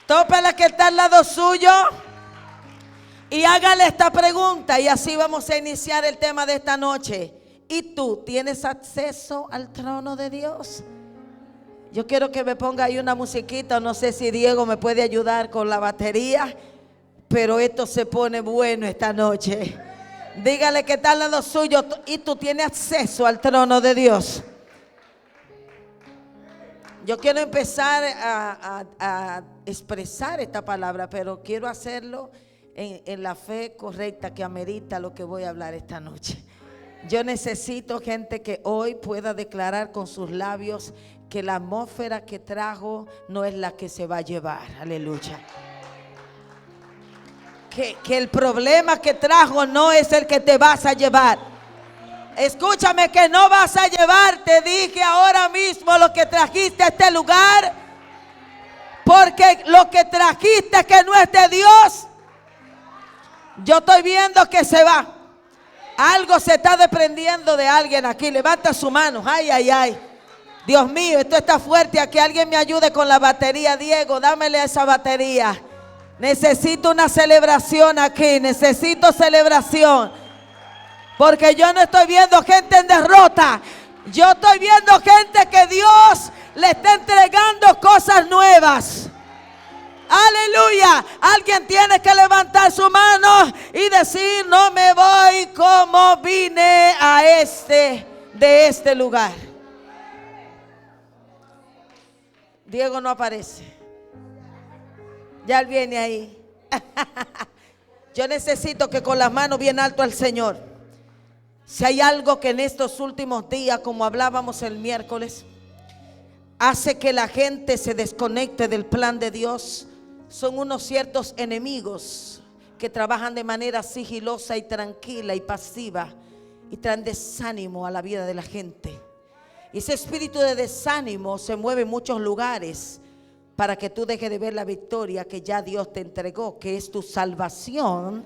Tope la que está al lado suyo y hágale esta pregunta, y así vamos a iniciar el tema de esta noche. ¿Y tú tienes acceso al trono de Dios? Yo quiero que me ponga ahí una musiquita. No sé si Diego me puede ayudar con la batería, pero esto se pone bueno esta noche. Dígale que está al lado suyo: ¿y tú tienes acceso al trono de Dios? Yo quiero empezar a expresar esta palabra, pero quiero hacerlo en la fe correcta que amerita lo que voy a hablar esta noche. Yo necesito gente que hoy pueda declarar con sus labios que la atmósfera que trajo no es la que se va a llevar. Aleluya. Que el problema que trajo no es el que te vas a llevar. Escúchame, que no vas a llevar. Te dije ahora mismo lo que trajiste a este lugar, porque lo que trajiste que no es de Dios, yo estoy viendo que se va. Algo se está desprendiendo de alguien aquí. Levanta su mano. Ay, ay, ay. Dios mío, esto está fuerte. A que alguien me ayude con la batería. Diego, dámele esa batería. Necesito una celebración aquí. Necesito celebración. Porque yo no estoy viendo gente en derrota. Yo estoy viendo gente que Dios le está entregando cosas nuevas. Aleluya. Alguien tiene que levantar su mano y decir: no me voy como vine de este lugar. Diego no aparece. Ya él viene ahí. Yo necesito que con las manos bien alto al Señor. Si hay algo que en estos últimos días, como hablábamos el miércoles, hace que la gente se desconecte del plan de Dios, son unos ciertos enemigos que trabajan de manera sigilosa y tranquila y pasiva y traen desánimo a la vida de la gente. Y ese espíritu de desánimo se mueve en muchos lugares para que tú dejes de ver la victoria que ya Dios te entregó, que es tu salvación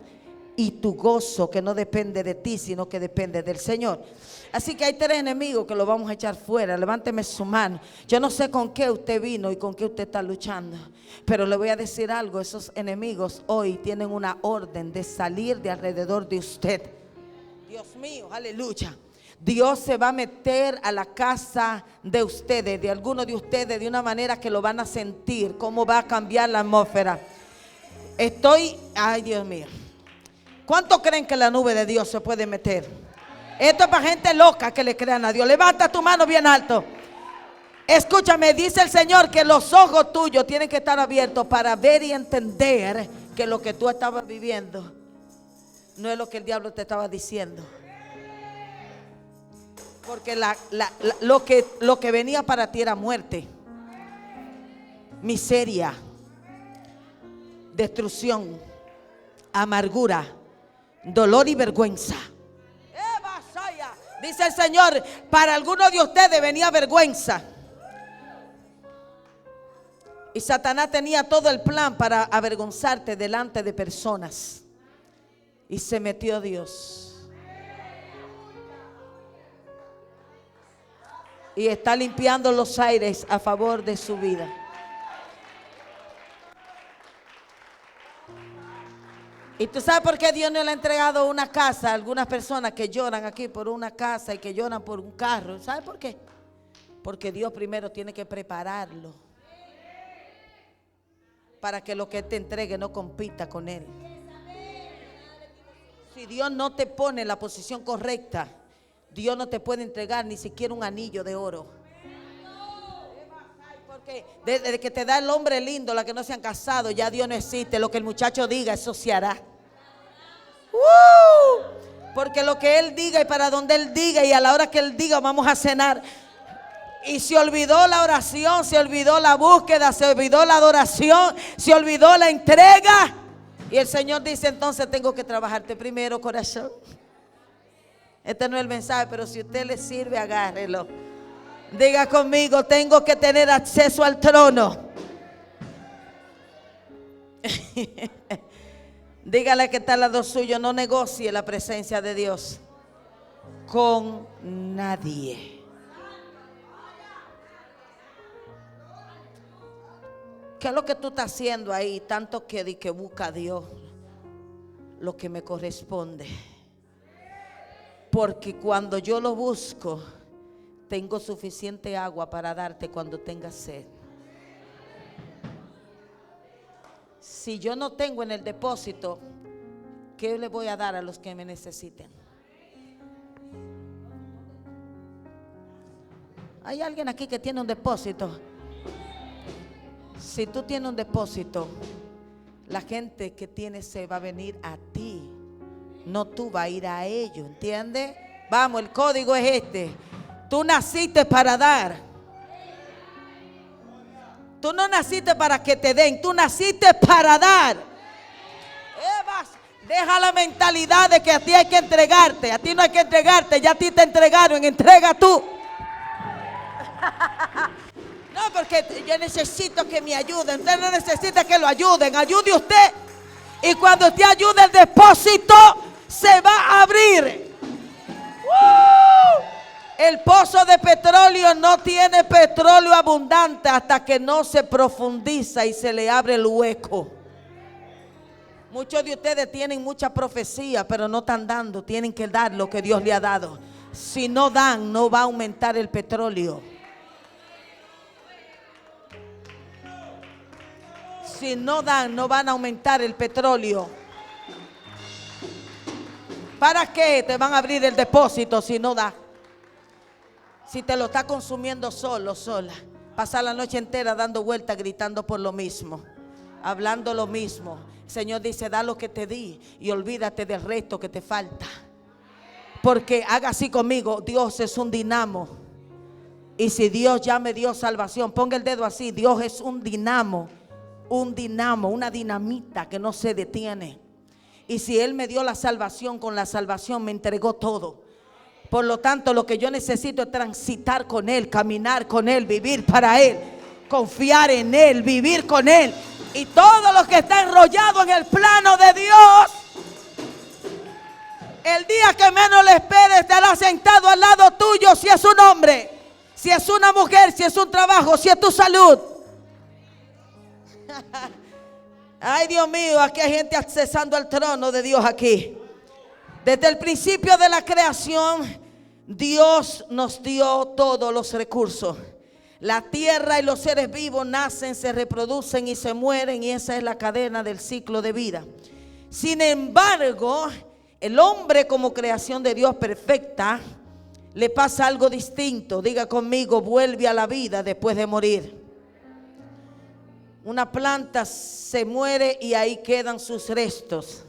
y tu gozo, que no depende de ti, sino que depende del Señor. Así que hay tres enemigos que lo vamos a echar fuera. Levánteme su mano. Yo no sé con qué usted vino y con qué usted está luchando, pero le voy a decir algo: esos enemigos hoy tienen una orden de salir de alrededor de usted. Dios mío, aleluya. Dios se va a meter a la casa de ustedes, de algunos de ustedes, de una manera que lo van a sentir, cómo va a cambiar la atmósfera. Ay, Dios mío. ¿Cuántos creen que la nube de Dios se puede meter? Esto es para gente loca que le crean a Dios. Levanta tu mano bien alto. Escúchame, dice el Señor que los ojos tuyos tienen que estar abiertos para ver y entender que lo que tú estabas viviendo no es lo que el diablo te estaba diciendo. Porque lo que venía para ti era muerte, miseria, destrucción, amargura, dolor y vergüenza. Dice el Señor: para algunos de ustedes venía vergüenza. Y Satanás tenía todo el plan para avergonzarte delante de personas. Y se metió Dios. Y está limpiando los aires a favor de su vida. ¿Y tú sabes por qué Dios no le ha entregado una casa a algunas personas que lloran aquí por una casa y que lloran por un carro? ¿Sabes por qué? Porque Dios primero tiene que prepararlo para que lo que Él te entregue no compita con Él. Si Dios no te pone en la posición correcta, Dios no te puede entregar ni siquiera un anillo de oro. Porque desde que te da el hombre lindo, la que no se han casado, ya Dios no existe. Lo que el muchacho diga, eso se hará. Porque lo que Él diga y para donde Él diga y a la hora que Él diga vamos a cenar. Y se olvidó la oración, se olvidó la búsqueda, se olvidó la adoración, se olvidó la entrega. Y el Señor dice: entonces tengo que trabajarte primero, corazón. Este no es el mensaje, pero si usted le sirve, agárrelo. Diga conmigo: tengo que tener acceso al trono. Dígale que está al lado suyo: no negocie la presencia de Dios con nadie. ¿qué es lo que tú estás haciendo ahí? Tanto que di que busca a Dios lo que me corresponde. Porque cuando yo lo busco, tengo suficiente agua para darte cuando tengas sed. Si yo no tengo en el depósito, ¿qué le voy a dar a los que me necesiten? ¿Hay alguien aquí que tiene un depósito? Si tú tienes un depósito, la gente que tiene sed va a venir a ti, no tú vas a ir a ellos, ¿entiendes? Vamos, el código es este. Tú naciste para dar. Tú no naciste para que te den, tú naciste para dar. Deja la mentalidad de que a ti hay que entregarte. A ti no hay que entregarte, ya a ti te entregaron, entrega tú. No, porque yo necesito que me ayuden. Usted no necesita que lo ayuden, ayude usted. Y cuando usted ayude, el depósito se va a abrir. El pozo de petróleo no tiene petróleo abundante hasta que no se profundiza y se le abre el hueco. Muchos de ustedes tienen mucha profecía, pero no están dando. Tienen que dar lo que Dios le ha dado. Si no dan, no va a aumentar el petróleo. Si no dan, no van a aumentar el petróleo. ¿Para qué te van a abrir el depósito si no da? Si te lo está consumiendo solo, sola. Pasar la noche entera dando vueltas, gritando por lo mismo, hablando lo mismo. El Señor dice, da lo que te di y olvídate del resto que te falta. Porque haga así conmigo, Dios es un dinamo. Y si Dios ya me dio salvación, ponga el dedo así, Dios es un dinamo, una dinamita que no se detiene. Y si Él me dio la salvación, con la salvación me entregó todo. Por lo tanto, lo que yo necesito es transitar con Él, caminar con Él, vivir para Él, confiar en Él, vivir con Él. Y todo lo que está enrollado en el plano de Dios, el día que menos le esperes estará sentado al lado tuyo. Si es un hombre, si es una mujer, si es un trabajo, si es tu salud. Ay, Dios mío, aquí hay gente accesando al trono de Dios aquí. Desde el principio de la creación, Dios nos dio todos los recursos. La tierra y los seres vivos nacen, se reproducen y se mueren, y esa es la cadena del ciclo de vida. Sin embargo, el hombre, como creación de Dios perfecta, le pasa algo distinto. Diga conmigo, vuelve a la vida después de morir. Una planta se muere y ahí quedan sus restos.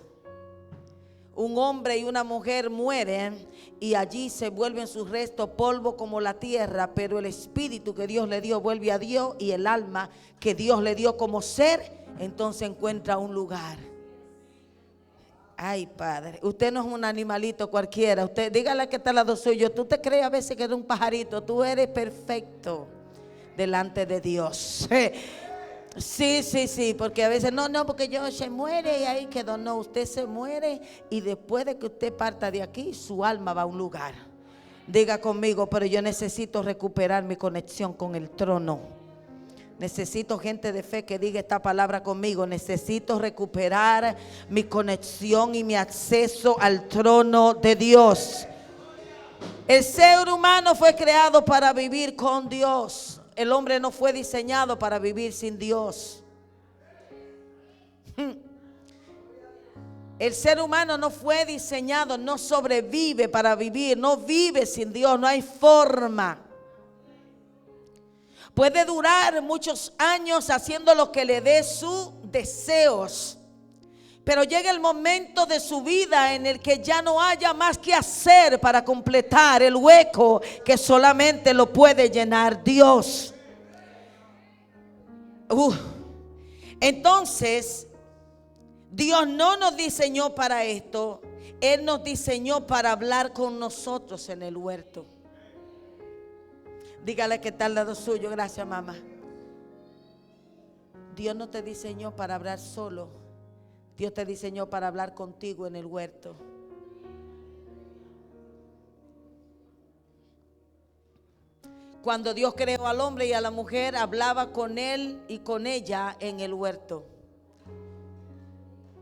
Un hombre y una mujer mueren y allí se vuelven sus restos polvo como la tierra, pero el espíritu que Dios le dio vuelve a Dios, y el alma que Dios le dio como ser, entonces encuentra un lugar. Ay, Padre, usted no es un animalito cualquiera. Usted, dígale que está al lado suyo, tú te crees a veces que eres un pajarito, tú eres perfecto delante de Dios. Sí, porque a veces no, porque yo se muere y ahí quedó. No, usted se muere y después de que usted parta de aquí, su alma va a un lugar. Diga conmigo, pero yo necesito recuperar mi conexión con el trono. Necesito gente de fe que diga esta palabra conmigo. Necesito recuperar mi conexión y mi acceso al trono de Dios. El ser humano fue creado para vivir con Dios. El hombre no fue diseñado para vivir sin Dios. El ser humano no fue diseñado, no sobrevive para vivir, no vive sin Dios, no hay forma. Puede durar muchos años haciendo lo que le dé sus deseos, pero llega el momento de su vida en el que ya no haya más que hacer para completar el hueco que solamente lo puede llenar Dios. Entonces, Dios no nos diseñó para esto. Él nos diseñó para hablar con nosotros en el huerto. Dígale que está al lado suyo. Gracias, mamá. Dios no te diseñó para hablar solo. Dios te diseñó para hablar contigo en el huerto. Cuando Dios creó al hombre y a la mujer, hablaba con él y con ella en el huerto.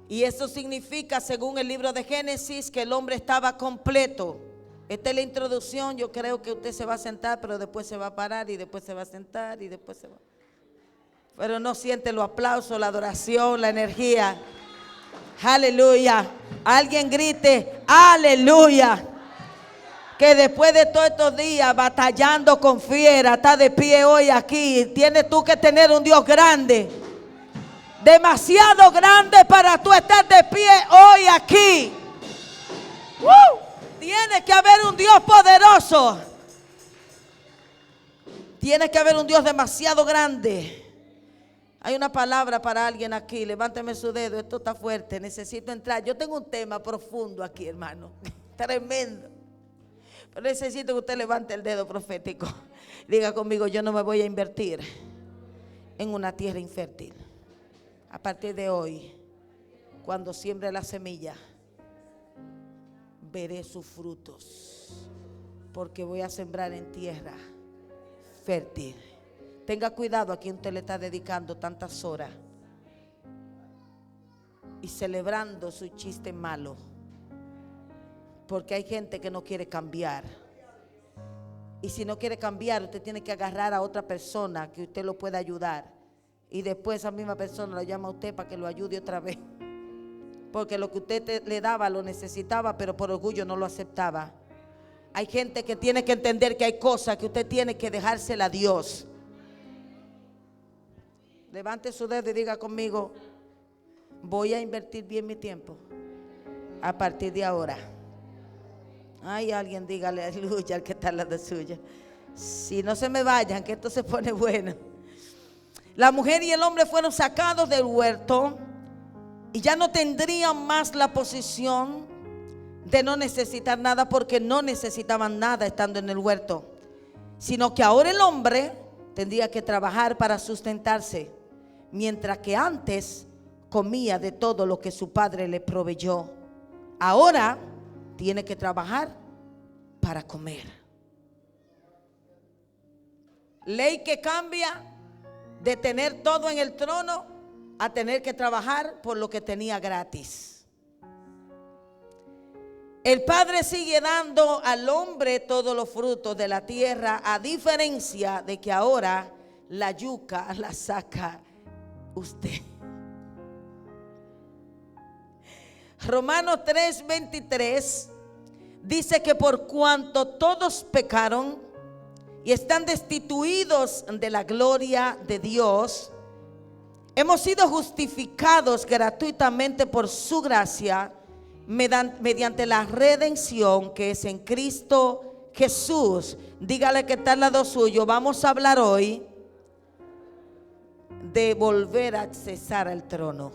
Y eso significa, según el libro de Génesis, que el hombre estaba completo. Esta es la introducción. Yo creo que usted se va a sentar, pero después se va a parar y después se va a sentar y después se va. Pero no siente los aplausos, la adoración, la energía. Aleluya. Alguien grite, aleluya. Que después de todos estos días batallando con fiera, está de pie hoy aquí. Tienes tú que tener un Dios grande, demasiado grande para tú estar de pie hoy aquí. Tiene que haber un Dios poderoso. Tiene que haber un Dios demasiado grande. Hay una palabra para alguien aquí. Levánteme su dedo. Esto está fuerte. Necesito entrar. Yo tengo un tema profundo aquí, hermano. Tremendo. Pero necesito que usted levante el dedo profético. Diga conmigo: yo no me voy a invertir en una tierra infértil. A partir de hoy, cuando siembre la semilla, veré sus frutos, porque voy a sembrar en tierra fértil. Tenga cuidado a quien usted le está dedicando tantas horas y celebrando su chiste malo, porque hay gente que no quiere cambiar. Y si no quiere cambiar, usted tiene que agarrar a otra persona que usted lo pueda ayudar, y después esa misma persona lo llama a usted para que lo ayude otra vez, porque lo que usted le daba lo necesitaba, pero por orgullo no lo aceptaba. Hay gente que tiene que entender que hay cosas que usted tiene que dejársela a Dios. Levante su dedo y diga conmigo: voy a invertir bien mi tiempo a partir de ahora. Ay, alguien dígale aleluya al que está al lado suyo. Si no se me vayan, que esto se pone bueno. La mujer y el hombre fueron sacados del huerto y ya no tendrían más la posición de no necesitar nada, porque no necesitaban nada estando en el huerto, sino que ahora el hombre tendría que trabajar para sustentarse, mientras que antes comía de todo lo que su padre le proveyó. Ahora tiene que trabajar para comer. Ley que cambia de tener todo en el trono a tener que trabajar por lo que tenía gratis. El Padre sigue dando al hombre todos los frutos de la tierra, a diferencia de que ahora la yuca la saca usted. Romanos 3:23 dice que por cuanto todos pecaron y están destituidos de la gloria de Dios, hemos sido justificados gratuitamente por su gracia mediante la redención que es en Cristo Jesús. Dígale que está al lado suyo: vamos a hablar hoy de volver a accesar al trono.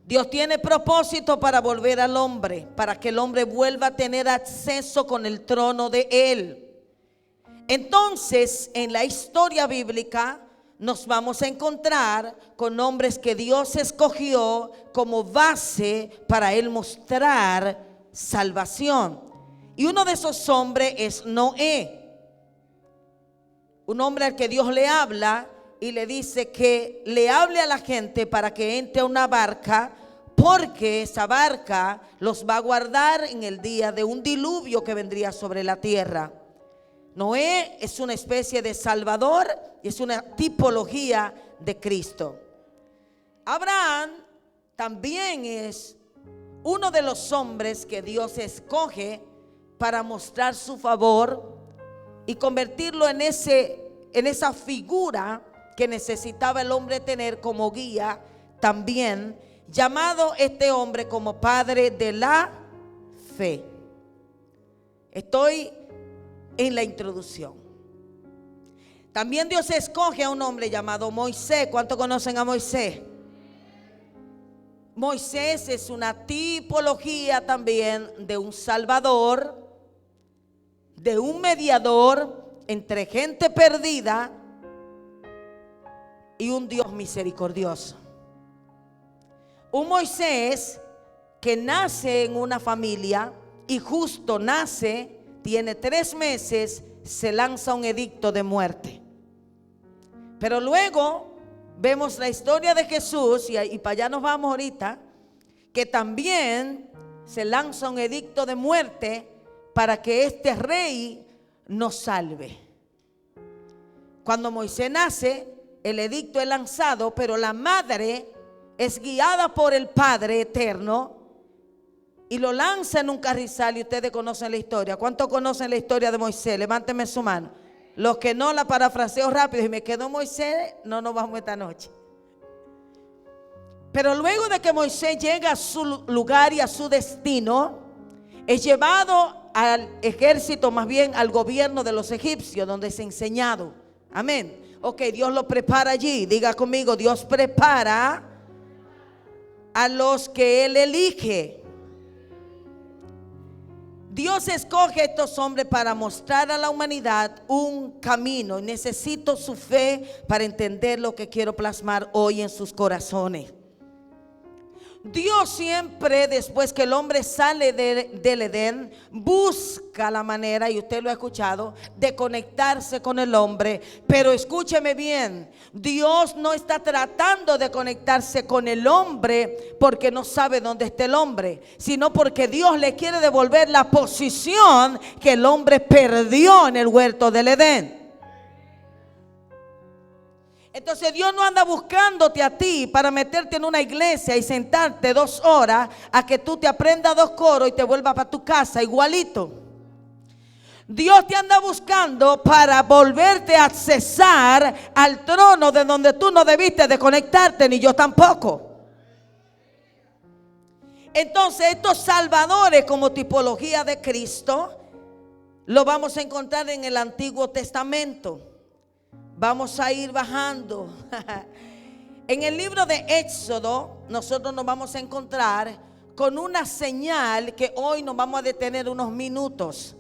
Dios tiene propósito para volver al hombre, para que el hombre vuelva a tener acceso con el trono de Él. Entonces, en la historia bíblica nos vamos a encontrar con hombres que Dios escogió como base para Él mostrar salvación. Y uno de esos hombres es Noé, un hombre al que Dios le habla y le dice que le hable a la gente para que entre a una barca, porque esa barca los va a guardar en el día de un diluvio que vendría sobre la tierra. Noé es una especie de salvador y es una tipología de Cristo. Abraham también es uno de los hombres que Dios escoge para mostrar su favor y convertirlo en esa figura que necesitaba el hombre tener como guía también, llamado este hombre como padre de la fe. Estoy en la introducción. También Dios escoge a un hombre llamado Moisés. ¿Cuántos conocen a Moisés? Moisés es una tipología también de un salvador, de un mediador entre gente perdida y un Dios misericordioso. Un Moisés que nace en una familia y justo nace, tiene 3 meses se lanza un edicto de muerte. Pero luego vemos la historia de Jesús, y para allá nos vamos ahorita, que también se lanza un edicto de muerte para que este rey nos salve. Cuando Moisés nace, el edicto es lanzado, pero la madre es guiada por el Padre eterno y lo lanza en un carrizal. Y ustedes conocen la historia. ¿Cuántos conocen la historia de Moisés? Levánteme su mano. Los que no, la parafraseo rápido. Y me quedó Moisés, no nos vamos esta noche. Pero luego de que Moisés llega a su lugar y a su destino, es llevado al ejército, más bien al gobierno de los egipcios, donde es enseñado. Amén. Ok, Dios lo prepara allí. Diga conmigo, Dios prepara a los que Él elige. Dios escoge a estos hombres para mostrar a la humanidad un camino. Necesito su fe para entender lo que quiero plasmar hoy en sus corazones. Dios siempre, después que el hombre sale del Edén, busca la manera, y usted lo ha escuchado, de conectarse con el hombre. Pero escúcheme bien, Dios no está tratando de conectarse con el hombre porque no sabe dónde está el hombre, sino porque Dios le quiere devolver la posición que el hombre perdió en el huerto del Edén. Entonces Dios no anda buscándote a ti para meterte en una iglesia y sentarte 2 horas a que tú te aprendas 2 coros y te vuelvas para tu casa igualito. Dios te anda buscando para volverte a accesar al trono de donde tú no debiste de conectarte, ni yo tampoco. Entonces estos salvadores como tipología de Cristo lo vamos a encontrar en el Antiguo Testamento. Vamos a ir bajando. En el libro de Éxodo nosotros nos vamos a encontrar con una señal que hoy nos vamos a detener unos minutos.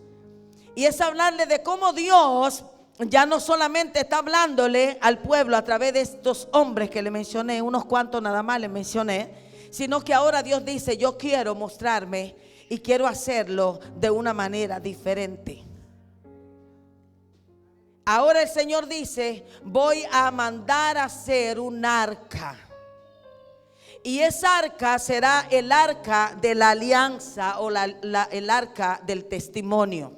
Y es hablarle de cómo Dios ya no solamente está hablándole al pueblo a través de estos hombres que le mencioné, unos cuantos nada más le mencioné, sino que ahora Dios dice: yo quiero mostrarme y quiero hacerlo de una manera diferente. Ahora el Señor dice: voy a mandar a hacer un arca. Y esa arca será el arca de la alianza o el arca del testimonio.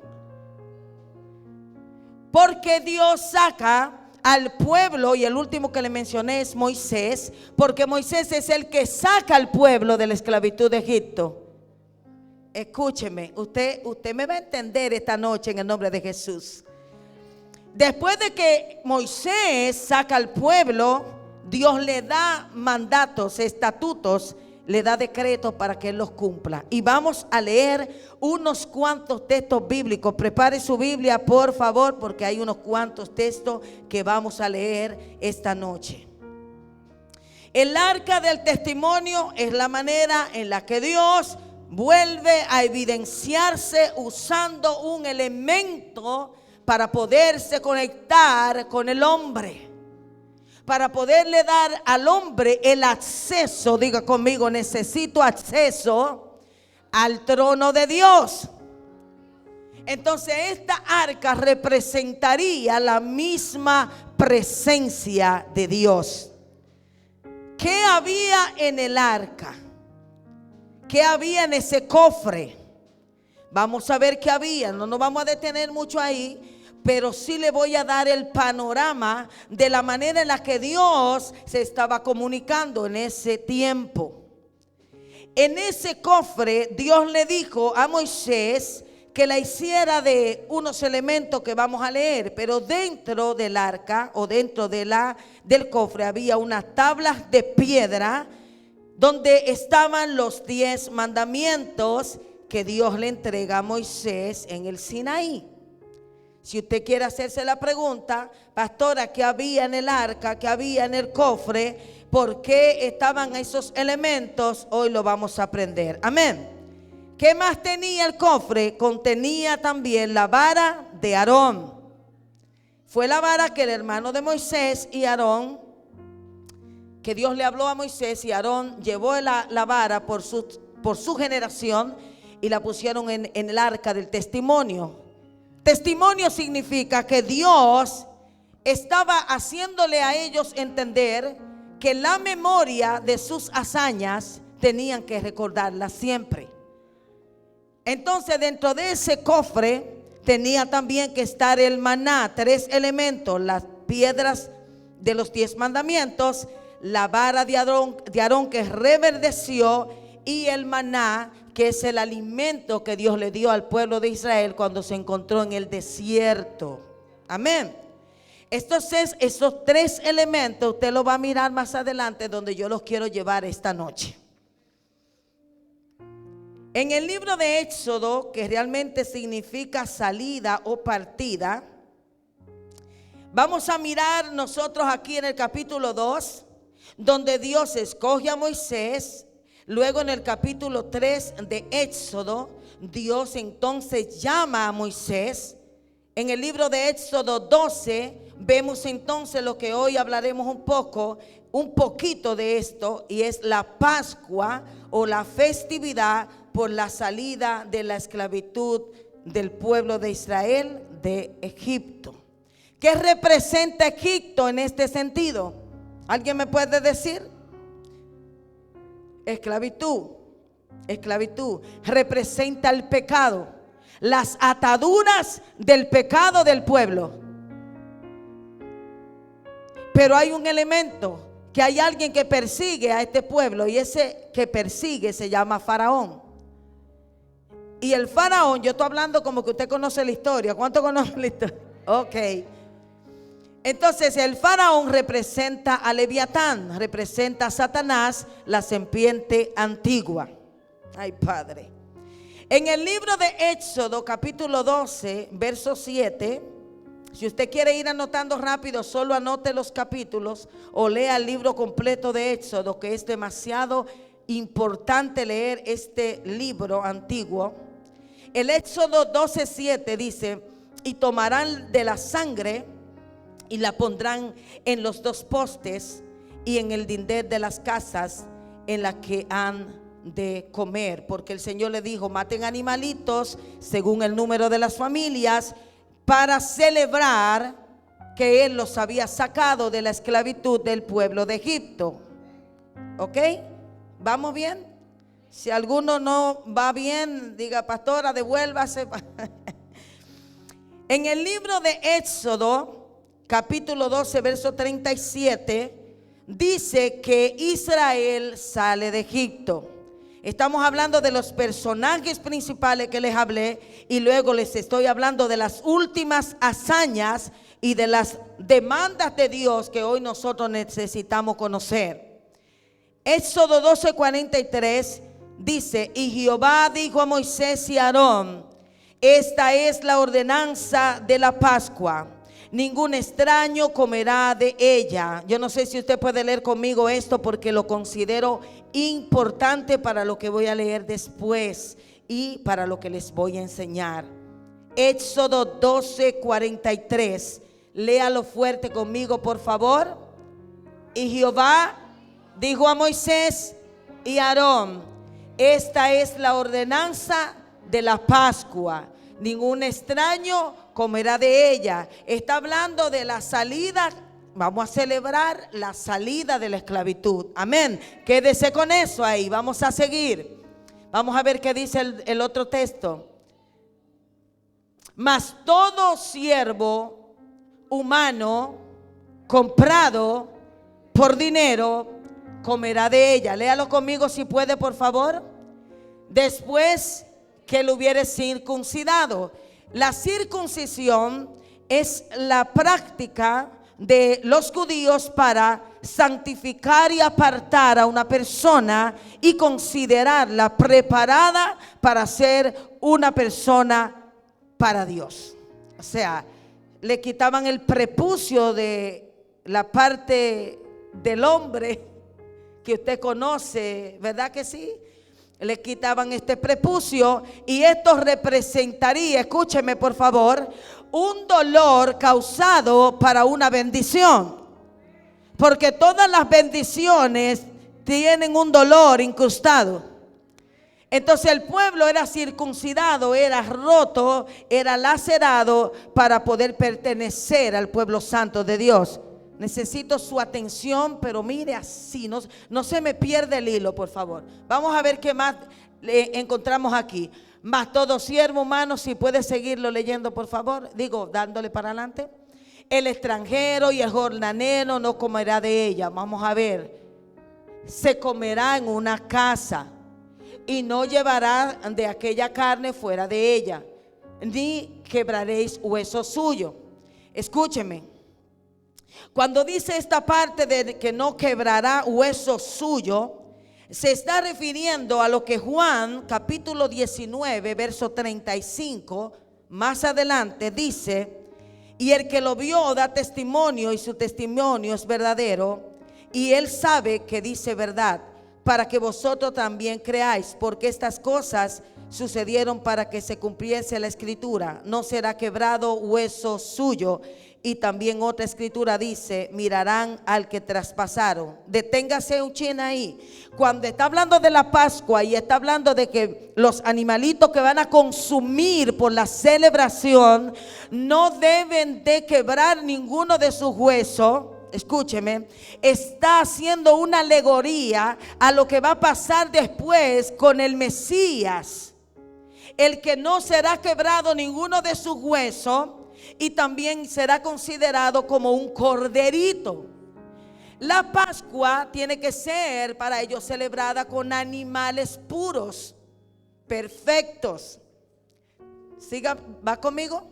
Porque Dios saca al pueblo, y el último que le mencioné es Moisés, porque Moisés es el que saca al pueblo de la esclavitud de Egipto. Escúcheme, usted me va a entender esta noche en el nombre de Jesús. Después de que Moisés saca al pueblo, Dios le da mandatos, estatutos, le da decretos para que él los cumpla. Y vamos a leer unos cuantos textos bíblicos. Prepare su Biblia, por favor, porque hay unos cuantos textos que vamos a leer esta noche. El arca del testimonio es la manera en la que Dios vuelve a evidenciarse usando un elemento para poderse conectar con el hombre, para poderle dar al hombre el acceso. Diga conmigo: necesito acceso al trono de Dios. Entonces esta arca representaría la misma presencia de Dios. ¿Qué había en el arca? ¿Qué había en ese cofre? Vamos a ver qué había. No nos vamos a detener mucho ahí, pero sí le voy a dar el panorama de la manera en la que Dios se estaba comunicando en ese tiempo. En ese cofre Dios le dijo a Moisés que la hiciera de unos elementos que vamos a leer, pero dentro del arca o dentro del cofre había unas tablas de piedra donde estaban los 10 mandamientos que Dios le entrega a Moisés en el Sinaí. Si usted quiere hacerse la pregunta: pastora, ¿qué había en el arca? ¿Qué había en el cofre? ¿Por qué estaban esos elementos? Hoy lo vamos a aprender. Amén. ¿Qué más tenía el cofre? Contenía también la vara de Aarón. Fue la vara que el hermano de Moisés y Aarón, que Dios le habló a Moisés, y Aarón llevó la vara por su generación y la pusieron en el arca del testimonio. Testimonio significa que Dios estaba haciéndole a ellos entender que la memoria de sus hazañas tenían que recordarla siempre. Entonces, dentro de ese cofre tenía también que estar el maná, 3 elementos: las piedras de los 10 mandamientos, la vara de Aarón que reverdeció, y el maná, que es el alimento que Dios le dio al pueblo de Israel cuando se encontró en el desierto. Amén. Esos 3 elementos usted los va a mirar más adelante, donde yo los quiero llevar esta noche. En el libro de Éxodo, que realmente significa salida o partida, vamos a mirar nosotros aquí en el capítulo 2, donde Dios escoge a Moisés. Luego en el capítulo 3 de Éxodo, Dios entonces llama a Moisés. En el libro de Éxodo 12 vemos entonces lo que hoy hablaremos un poquito de esto, y es la Pascua o la festividad por la salida de la esclavitud del pueblo de Israel de Egipto. ¿Qué representa Egipto en este sentido? ¿Alguien me puede decir? Esclavitud. Representa el pecado, las ataduras del pecado del pueblo. Pero hay un elemento, que hay alguien que persigue a este pueblo, y ese que persigue se llama Faraón. Y el Faraón, yo estoy hablando como que usted conoce la historia. ¿Cuánto conoce la historia? Ok. Entonces el Faraón representa a Leviatán, representa a Satanás, la serpiente antigua. Ay, Padre. En el libro de Éxodo, capítulo 12, verso 7, si usted quiere ir anotando rápido, solo anote los capítulos o lea el libro completo de Éxodo, que es demasiado importante leer este libro antiguo. El Éxodo 12:7 dice: y tomarán de la sangre y la pondrán en los 2 postes y en el dintel de las casas en las que han de comer, porque el Señor le dijo: maten animalitos según el número de las familias, para celebrar que Él los había sacado de la esclavitud del pueblo de Egipto. ¿Ok? ¿Vamos bien? Si alguno no va bien, diga: pastora, devuélvase. En el libro de Éxodo, capítulo 12, verso 37, dice que Israel sale de Egipto. Estamos hablando de los personajes principales que les hablé, y luego les estoy hablando de las últimas hazañas y de las demandas de Dios que hoy nosotros necesitamos conocer. Éxodo 12:43 dice: y Jehová dijo a Moisés y a Aarón: esta es la ordenanza de la Pascua. Ningún extraño comerá de ella. Yo no sé si usted puede leer conmigo esto, porque lo considero importante para lo que voy a leer después y para lo que les voy a enseñar. Éxodo 12:43. Léalo fuerte conmigo, por favor. Y Jehová dijo a Moisés y a Aarón: esta es la ordenanza de la Pascua. Ningún extraño comerá de ella. Está hablando de la salida. Vamos a celebrar la salida de la esclavitud. Amén. Quédese con eso ahí. Vamos a seguir. Vamos a ver qué dice el otro texto. Mas todo siervo humano comprado por dinero comerá de ella. Léalo conmigo si puede, por favor. Después que lo hubiere circuncidado. La circuncisión es la práctica de los judíos para santificar y apartar a una persona y considerarla preparada para ser una persona para Dios. O sea, le quitaban el prepucio de la parte del hombre que usted conoce, ¿verdad que sí? Le quitaban este prepucio, y esto representaría, escúcheme por favor, un dolor causado para una bendición. Porque todas las bendiciones tienen un dolor incrustado. Entonces el pueblo era circuncidado, era roto, era lacerado para poder pertenecer al pueblo santo de Dios. Necesito su atención, pero mire así, no se me pierde el hilo, por favor. Vamos a ver qué más encontramos aquí. Mas todo siervo humano, si puede seguirlo leyendo, por favor, digo, dándole para adelante. El extranjero y el jornalero no comerá de ella. Vamos a ver. Se comerá en una casa y no llevará de aquella carne fuera de ella, ni quebraréis hueso suyo. Escúcheme. Cuando dice esta parte de que no quebrará hueso suyo, se está refiriendo a lo que Juan capítulo 19 verso 35 más adelante dice: y el que lo vio da testimonio, y su testimonio es verdadero, y él sabe que dice verdad, para que vosotros también creáis, porque estas cosas sucedieron para que se cumpliese la escritura: no será quebrado hueso suyo. Y también otra escritura dice: mirarán al que traspasaron. Deténgase un chin ahí. Cuando está hablando de la Pascua y está hablando de que los animalitos que van a consumir por la celebración no deben de quebrar ninguno de sus huesos, escúcheme, está haciendo una alegoría a lo que va a pasar después con el Mesías, el que no será quebrado ninguno de sus huesos, y también será considerado como un corderito. La Pascua tiene que ser para ellos celebrada con animales puros, perfectos. Siga, ¿va conmigo?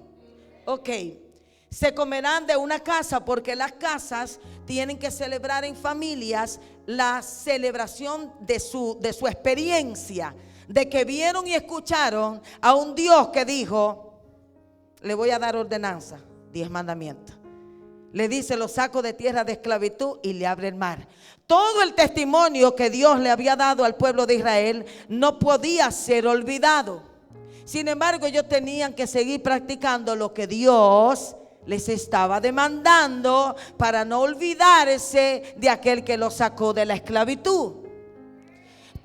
Ok. Se comerán de una casa, porque las casas tienen que celebrar en familias la celebración de su experiencia, de que vieron y escucharon a un Dios que dijo: le voy a dar ordenanza, 10 mandamientos. Le dice: lo saco de tierra de esclavitud y le abre el mar. Todo el testimonio que Dios le había dado al pueblo de Israel no podía ser olvidado. Sin embargo, ellos tenían que seguir practicando lo que Dios les estaba demandando, para no olvidarse de aquel que los sacó de la esclavitud.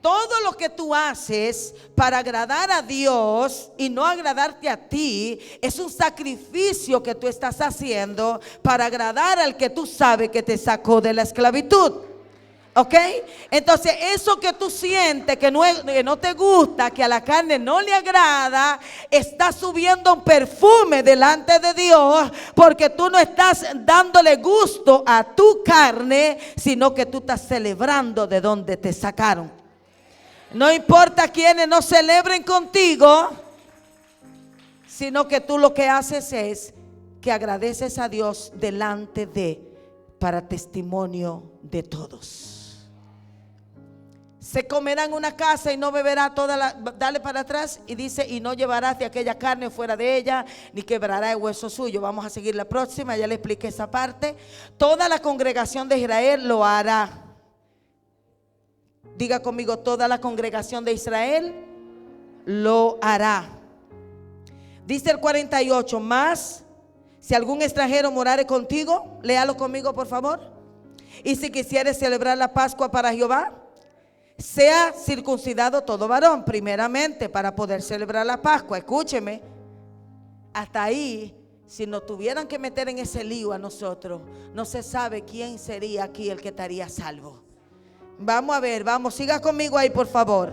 Todo lo que tú haces para agradar a Dios y no agradarte a ti es un sacrificio que tú estás haciendo para agradar al que tú sabes que te sacó de la esclavitud. ¿Ok? Entonces eso que tú sientes que no te gusta, que a la carne no le agrada, está subiendo un perfume delante de Dios, porque tú no estás dándole gusto a tu carne, sino que tú estás celebrando de donde te sacaron. No importa quienes no celebren contigo, sino que tú lo que haces es que agradeces a Dios delante de, para testimonio de todos. Se comerá en una casa y no beberá dale para atrás y dice: y no llevarás de aquella carne fuera de ella, ni quebrará el hueso suyo. Vamos a seguir la próxima, ya le expliqué esa parte. Toda la congregación de Israel lo hará. Diga conmigo: toda la congregación de Israel lo hará. Dice el 48: más si algún extranjero morare contigo, léalo conmigo por favor. Y si quisieres celebrar la Pascua para Jehová, sea circuncidado todo varón, primeramente para poder celebrar la Pascua. Escúcheme, hasta ahí, si nos tuvieran que meter en ese lío a nosotros, no se sabe quién sería aquí el que estaría salvo. Vamos a ver, vamos, siga conmigo ahí por favor.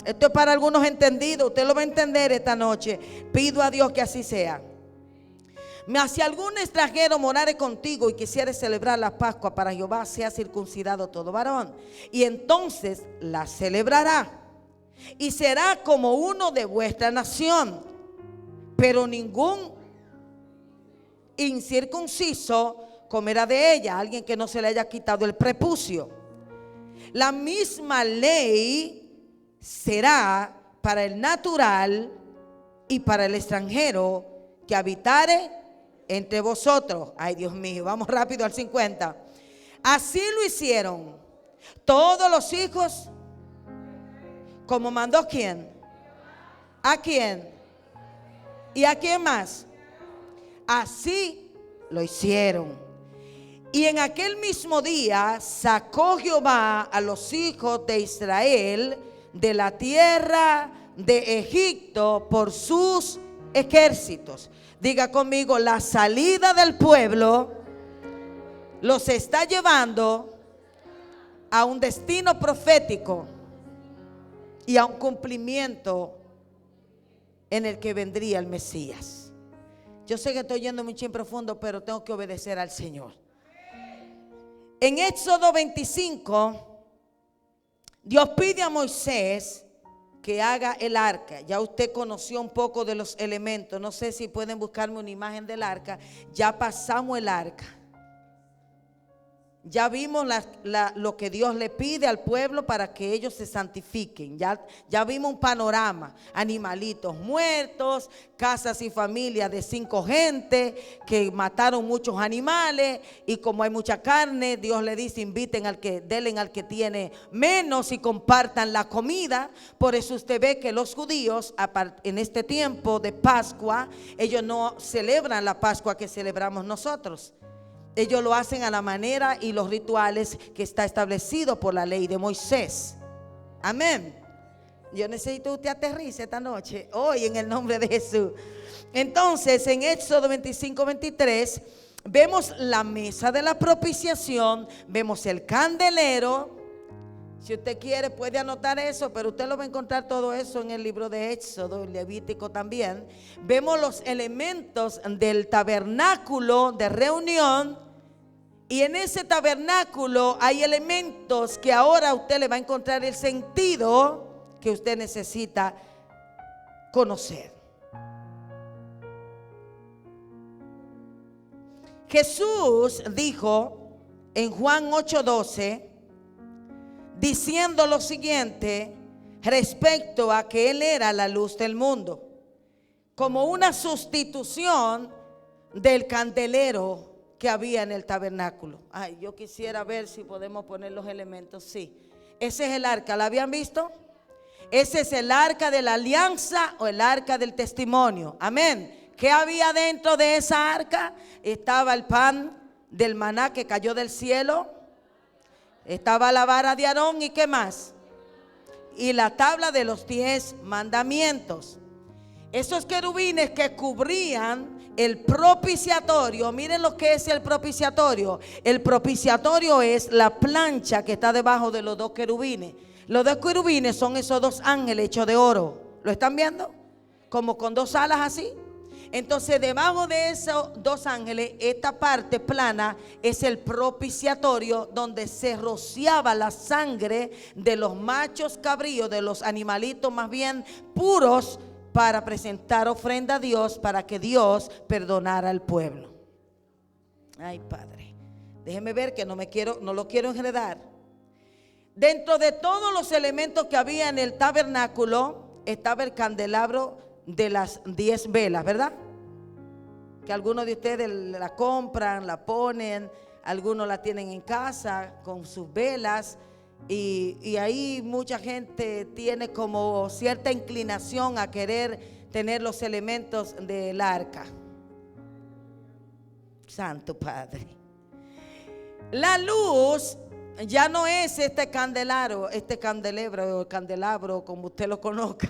Esto es para algunos entendidos, usted lo va a entender esta noche. Pido a Dios que así sea. Mas si algún extranjero morare contigo y quisiere celebrar la Pascua para Jehová, sea circuncidado todo varón, y entonces la celebrará, y será como uno de vuestra nación. Pero ningún incircunciso comerá de ella, alguien que no se le haya quitado el prepucio. La misma ley será para el natural y para el extranjero que habitare entre vosotros. Ay, Dios mío, vamos rápido al 50. Así lo hicieron todos los hijos, como mandó ¿quién? ¿A quién? ¿Y a quién más? Así lo hicieron. Y en aquel mismo día sacó Jehová a los hijos de Israel de la tierra de Egipto por sus ejércitos. Diga conmigo, la salida del pueblo los está llevando a un destino profético y a un cumplimiento en el que vendría el Mesías. Yo sé que estoy yendo mucho en profundo, pero tengo que obedecer al Señor. En Éxodo 25, Dios pide a Moisés que haga el arca. Ya usted conoció un poco de los elementos. No sé si pueden buscarme una imagen del arca. Ya pasamos el arca. Ya vimos lo que Dios le pide al pueblo para que ellos se santifiquen. Ya vimos un panorama. Animalitos muertos, casas y familias de 5 gente que mataron muchos animales. Y como hay mucha carne, Dios le dice, denle al que tiene menos y compartan la comida. Por eso usted ve que los judíos en este tiempo de Pascua, ellos no celebran la Pascua que celebramos nosotros. Ellos lo hacen a la manera y los rituales que está establecido por la ley de Moisés. Amén. Yo necesito que usted aterrice esta noche, hoy, en el nombre de Jesús. Entonces, en Éxodo 25-23, vemos la mesa de la propiciación, vemos el candelero. Si usted quiere puede anotar eso, pero usted lo va a encontrar todo eso en el libro de Éxodo, el Levítico también. Vemos los elementos del tabernáculo de reunión. Y en ese tabernáculo hay elementos que ahora usted le va a encontrar el sentido que usted necesita conocer. Jesús dijo en Juan 8:12, diciendo lo siguiente respecto a que Él era la luz del mundo, como una sustitución del candelero que había en el tabernáculo. Ay, yo quisiera ver si podemos poner los elementos. Sí, ese es el arca, ¿la habían visto? Ese es el arca de la alianza o el arca del testimonio. Amén. ¿Qué había dentro de esa arca? Estaba el pan del maná que cayó del cielo, estaba la vara de Aarón, y ¿qué más? Y la tabla de los 10 mandamientos. Esos querubines que cubrían el propiciatorio. Miren lo que es el propiciatorio. El propiciatorio es la plancha que está debajo de los 2 querubines. Los 2 querubines son esos 2 ángeles hechos de oro. ¿Lo están viendo? Como con 2 alas así. Entonces debajo de esos 2 ángeles, esta parte plana es el propiciatorio, donde se rociaba la sangre de los machos cabríos, de los animalitos más bien puros, para presentar ofrenda a Dios, para que Dios perdonara al pueblo. Ay, Padre, déjeme ver que no lo quiero enredar. Dentro de todos los elementos que había en el tabernáculo estaba el candelabro de las 10 velas, ¿verdad? Que algunos de ustedes la compran, la ponen, algunos la tienen en casa con sus velas. Y ahí mucha gente tiene como cierta inclinación a querer tener los elementos del arca. Santo Padre. La luz ya no es este candelabro, o candelabro, como usted lo conozca.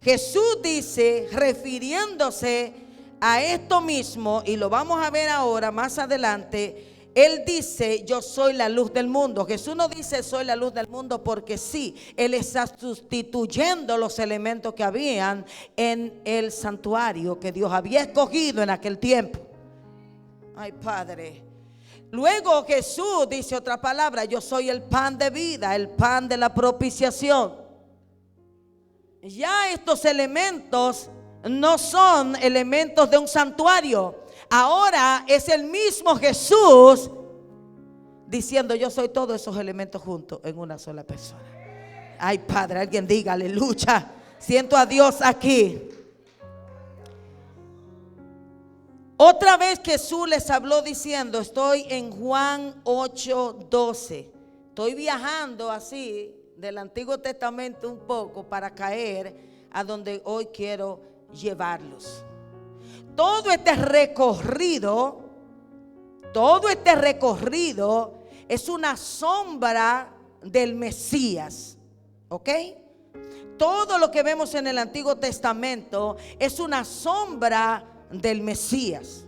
Jesús dice, refiriéndose a esto mismo, y lo vamos a ver ahora más adelante. Él dice, yo soy la luz del mundo. Jesús no dice soy la luz del mundo porque sí. Él está sustituyendo los elementos que habían en el santuario que Dios había escogido en aquel tiempo. Ay, Padre. Luego Jesús dice otra palabra, yo soy el pan de vida, el pan de la propiciación. Ya estos elementos no son elementos de un santuario. Ahora es el mismo Jesús diciendo, yo soy todos esos elementos juntos en una sola persona. Ay, Padre, alguien diga aleluya. Siento a Dios aquí. Otra vez Jesús les habló diciendo, estoy en Juan 8:12. Estoy viajando así del Antiguo Testamento un poco para caer a donde hoy quiero llevarlos. Todo este recorrido es una sombra del Mesías, ¿ok? Todo lo que vemos en el Antiguo Testamento es una sombra del Mesías.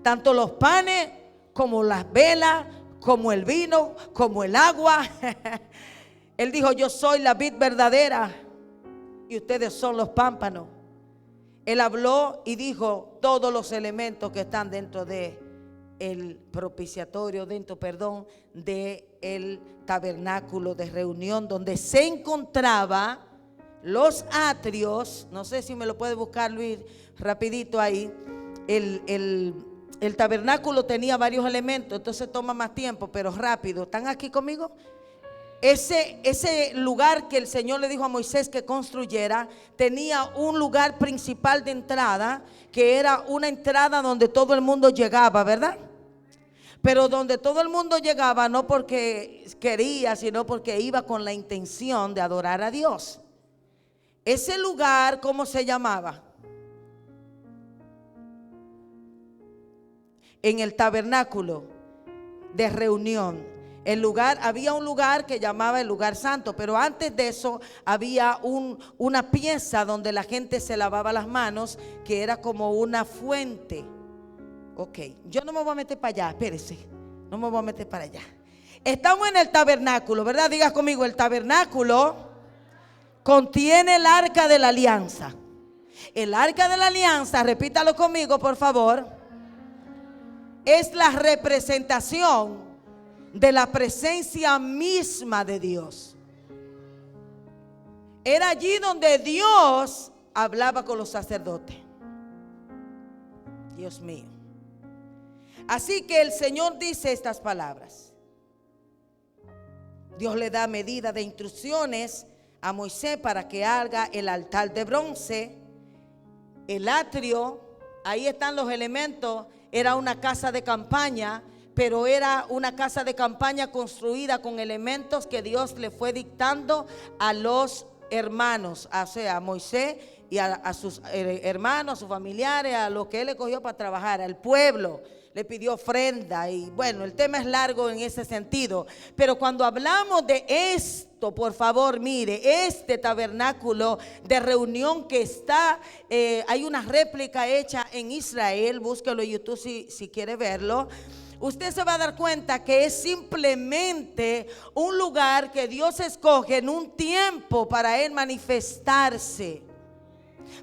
Tanto los panes como las velas, como el vino, como el agua. Él dijo: yo soy la vid verdadera y ustedes son los pámpanos. Él habló y dijo todos los elementos que están dentro de el propiciatorio, de el tabernáculo de reunión, donde se encontraba los atrios. No sé si me lo puede buscar, Luis, rapidito ahí. El tabernáculo tenía varios elementos, entonces toma más tiempo, pero rápido. ¿Están aquí conmigo? Ese lugar que el Señor le dijo a Moisés que construyera tenía un lugar principal de entrada, que era una entrada donde todo el mundo llegaba, ¿verdad? Pero donde todo el mundo llegaba no porque quería, sino porque iba con la intención de adorar a Dios. Ese lugar, ¿cómo se llamaba? En el tabernáculo de reunión. Había un lugar que llamaba el lugar santo, pero antes de eso había una pieza donde la gente se lavaba las manos, que era como una fuente. Ok, yo no me voy a meter para allá, espérese, no me voy a meter para allá. Estamos en el tabernáculo, ¿verdad? Diga conmigo: el tabernáculo contiene el arca de la alianza. El arca de la alianza, repítalo conmigo por favor, es la representación de la presencia misma de Dios. Era allí donde Dios hablaba con los sacerdotes. Dios mío. Así que el Señor dice estas palabras. Dios le da medida de instrucciones a Moisés para que haga el altar de bronce, el atrio. Ahí están los elementos. Era una casa de campaña, pero era una casa de campaña construida con elementos que Dios le fue dictando a los hermanos, o sea, a Moisés y a sus hermanos, a sus familiares, a los que él escogió para trabajar, al pueblo. Le pidió ofrenda y bueno, el tema es largo en ese sentido. Pero cuando hablamos de esto, por favor, mire, este tabernáculo de reunión que está, hay una réplica hecha en Israel, búsquelo en YouTube si quiere verlo. Usted se va a dar cuenta que es simplemente un lugar que Dios escoge en un tiempo para Él manifestarse,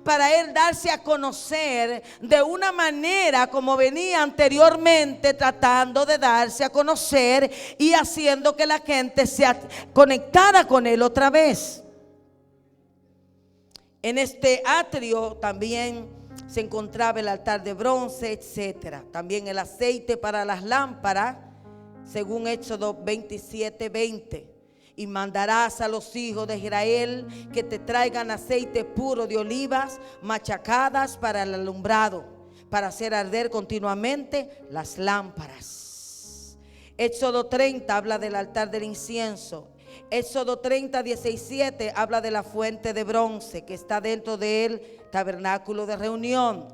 para Él darse a conocer de una manera como venía anteriormente tratando de darse a conocer y haciendo que la gente se conectara con Él otra vez. En este atrio también se encontraba el altar de bronce, etcétera. También el aceite para las lámparas, según Éxodo 27:20. Y mandarás a los hijos de Israel que te traigan aceite puro de olivas machacadas para el alumbrado, para hacer arder continuamente las lámparas. Éxodo 30 habla del altar del incienso. Éxodo 30:17 habla de la fuente de bronce que está dentro del tabernáculo de reunión.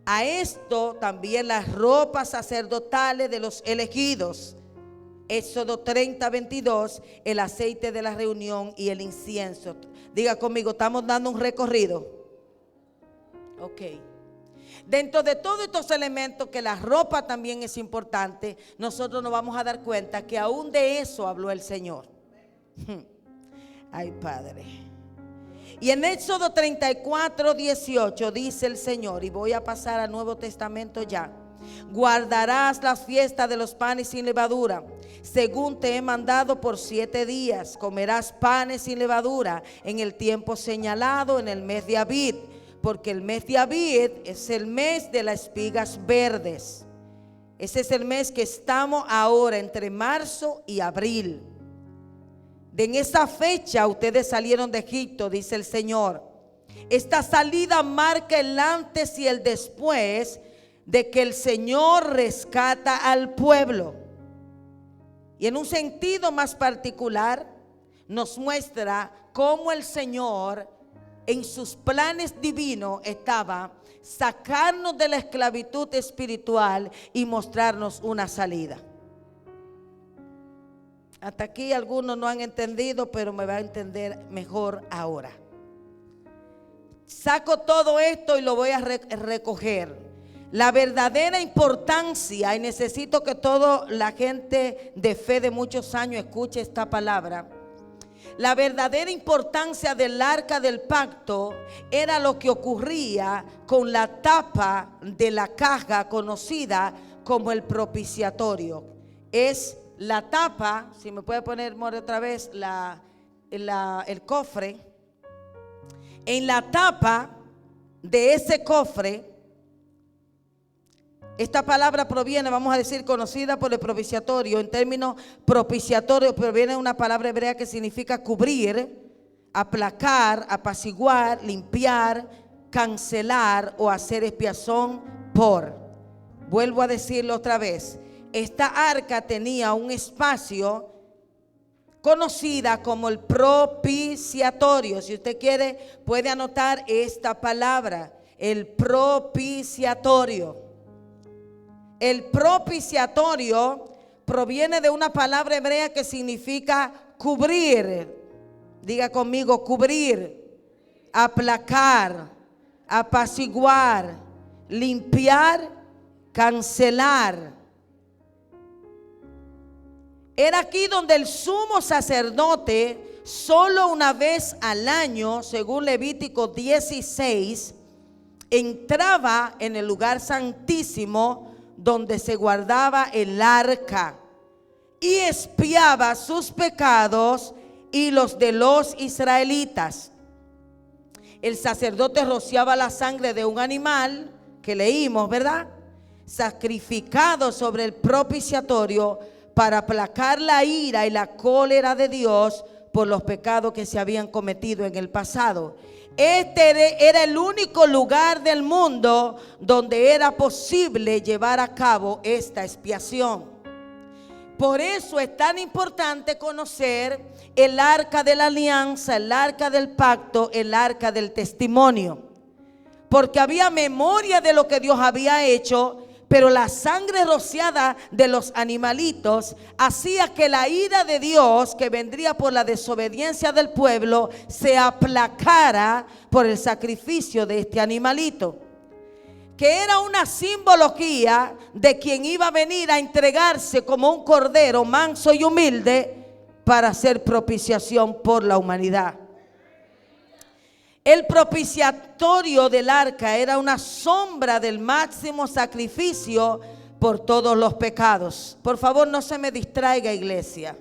A esto también las ropas sacerdotales de los elegidos. Éxodo 30:22, el aceite de la reunión y el incienso. Diga conmigo, estamos dando un recorrido. Ok. Dentro de todos estos elementos, que la ropa también es importante, nosotros nos vamos a dar cuenta que aún de eso habló el Señor. Ay, Padre. Y en Éxodo 34:18 dice el Señor, y voy a pasar al Nuevo Testamento ya: guardarás las fiestas de los panes sin levadura, según te he mandado por 7 días. Comerás panes sin levadura en el tiempo señalado, en el mes de Abib, porque el mes de Abib es el mes de las espigas verdes. Ese es el mes que estamos ahora, entre marzo y abril. En esa fecha ustedes salieron de Egipto, dice el Señor. Esta salida marca el antes y el después de que el Señor rescata al pueblo. Y en un sentido más particular nos muestra cómo el Señor en sus planes divinos estaba sacarnos de la esclavitud espiritual y mostrarnos una salida. Hasta aquí algunos no han entendido, pero me va a entender mejor ahora. Saco todo esto y lo voy a recoger. La verdadera importancia, y necesito que toda la gente de fe de muchos años escuche esta palabra. La verdadera importancia del arca del pacto era lo que ocurría con la tapa de la caja conocida como el propiciatorio. Es la tapa, si me puede poner otra vez el cofre. En la tapa de ese cofre, esta palabra proviene, vamos a decir, conocida por el propiciatorio. En términos propiciatorio proviene de una palabra hebrea que significa cubrir, aplacar, apaciguar, limpiar, cancelar o hacer expiación por. Vuelvo a decirlo otra vez. Esta arca tenía un espacio conocida como el propiciatorio. Si usted quiere, puede anotar esta palabra, el propiciatorio. El propiciatorio proviene de una palabra hebrea que significa cubrir. Diga conmigo, cubrir, aplacar, apaciguar, limpiar, cancelar. Era aquí donde el sumo sacerdote solo una vez al año, según Levítico 16, entraba en el lugar santísimo donde se guardaba el arca y expiaba sus pecados y los de los israelitas. El sacerdote rociaba la sangre de un animal que leímos, ¿verdad?, sacrificado sobre el propiciatorio para aplacar la ira y la cólera de Dios por los pecados que se habían cometido en el pasado. Este era el único lugar del mundo donde era posible llevar a cabo esta expiación. Por eso es tan importante conocer el arca de la alianza, el arca del pacto, el arca del testimonio. Porque había memoria de lo que Dios había hecho, pero la sangre rociada de los animalitos hacía que la ira de Dios, que vendría por la desobediencia del pueblo, se aplacara por el sacrificio de este animalito, que era una simbología de quien iba a venir a entregarse como un cordero manso y humilde para hacer propiciación por la humanidad. El propiciatorio del arca era una sombra del máximo sacrificio por todos los pecados. Por favor, no se me distraiga, iglesia.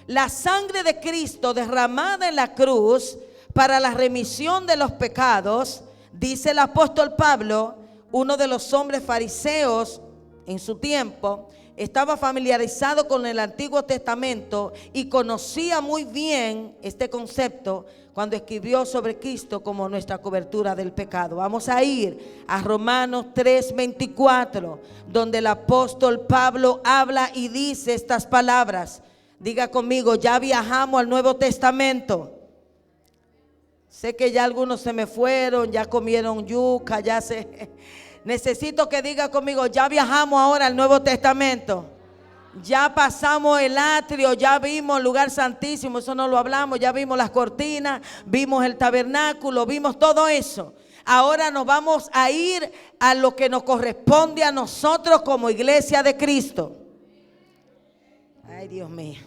La sangre de Cristo derramada en la cruz para la remisión de los pecados, dice el apóstol Pablo, uno de los hombres fariseos en su tiempo, estaba familiarizado con el Antiguo Testamento y conocía muy bien este concepto cuando escribió sobre Cristo como nuestra cobertura del pecado. Vamos a ir a Romanos 3:24, donde el apóstol Pablo habla y dice estas palabras. Diga conmigo, ya viajamos al Nuevo Testamento. Sé que ya algunos se me fueron, ya comieron yuca, ya se... Necesito que diga conmigo, ya viajamos ahora al Nuevo Testamento. Ya pasamos el atrio, ya vimos el lugar santísimo, eso no lo hablamos, ya vimos las cortinas, vimos el tabernáculo, vimos todo eso. Ahora nos vamos a ir a lo que nos corresponde a nosotros como iglesia de Cristo. Ay, Dios mío.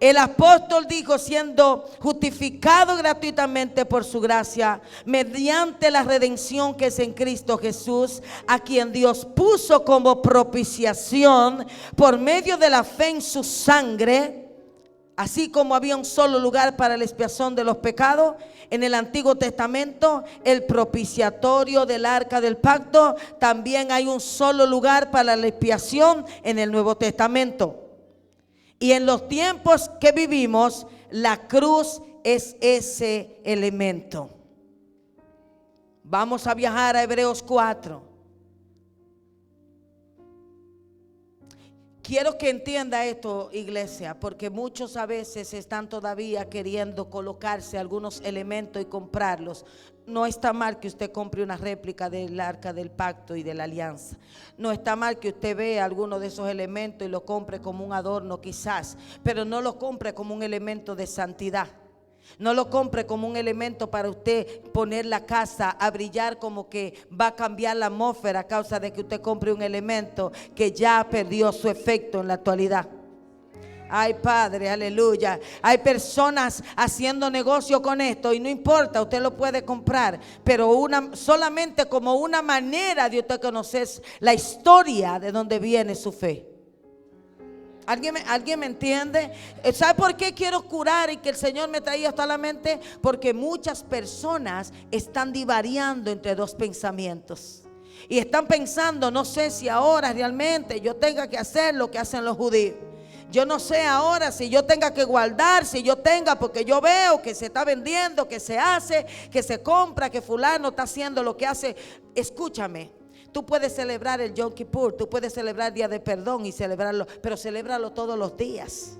El apóstol dijo, siendo justificado gratuitamente por su gracia, mediante la redención que es en Cristo Jesús, a quien Dios puso como propiciación por medio de la fe en su sangre, así como había un solo lugar para la expiación de los pecados en el Antiguo Testamento, el propiciatorio del arca del pacto, también hay un solo lugar para la expiación en el Nuevo Testamento. Y en los tiempos que vivimos, la cruz es ese elemento. Vamos a viajar a Hebreos 4. Quiero que entienda esto, iglesia, porque muchos a veces están todavía queriendo colocarse algunos elementos y comprarlos. No está mal que usted compre una réplica del arca del pacto y de la alianza. No está mal que usted vea alguno de esos elementos y lo compre como un adorno quizás, pero no lo compre como un elemento de santidad. No lo compre como un elemento para usted poner la casa a brillar, como que va a cambiar la atmósfera a causa de que usted compre un elemento que ya perdió su efecto en la actualidad. Ay, Padre, aleluya. Hay personas haciendo negocio con esto y no importa, usted lo puede comprar, pero solamente como una manera de usted conocer la historia de donde viene su fe. ¿Alguien me entiende? ¿Sabe por qué quiero curar y que el Señor me traía hasta la mente? Porque muchas personas están divariando entre dos pensamientos y están pensando, no sé si ahora realmente yo tenga que hacer lo que hacen los judíos. Yo no sé ahora si yo tenga que guardar, si yo tenga, porque yo veo que se está vendiendo, que se hace, que se compra, que fulano está haciendo lo que hace. Escúchame. Tú puedes celebrar el Yom Kippur, tú puedes celebrar el Día de Perdón y celebrarlo, pero celébralo todos los días.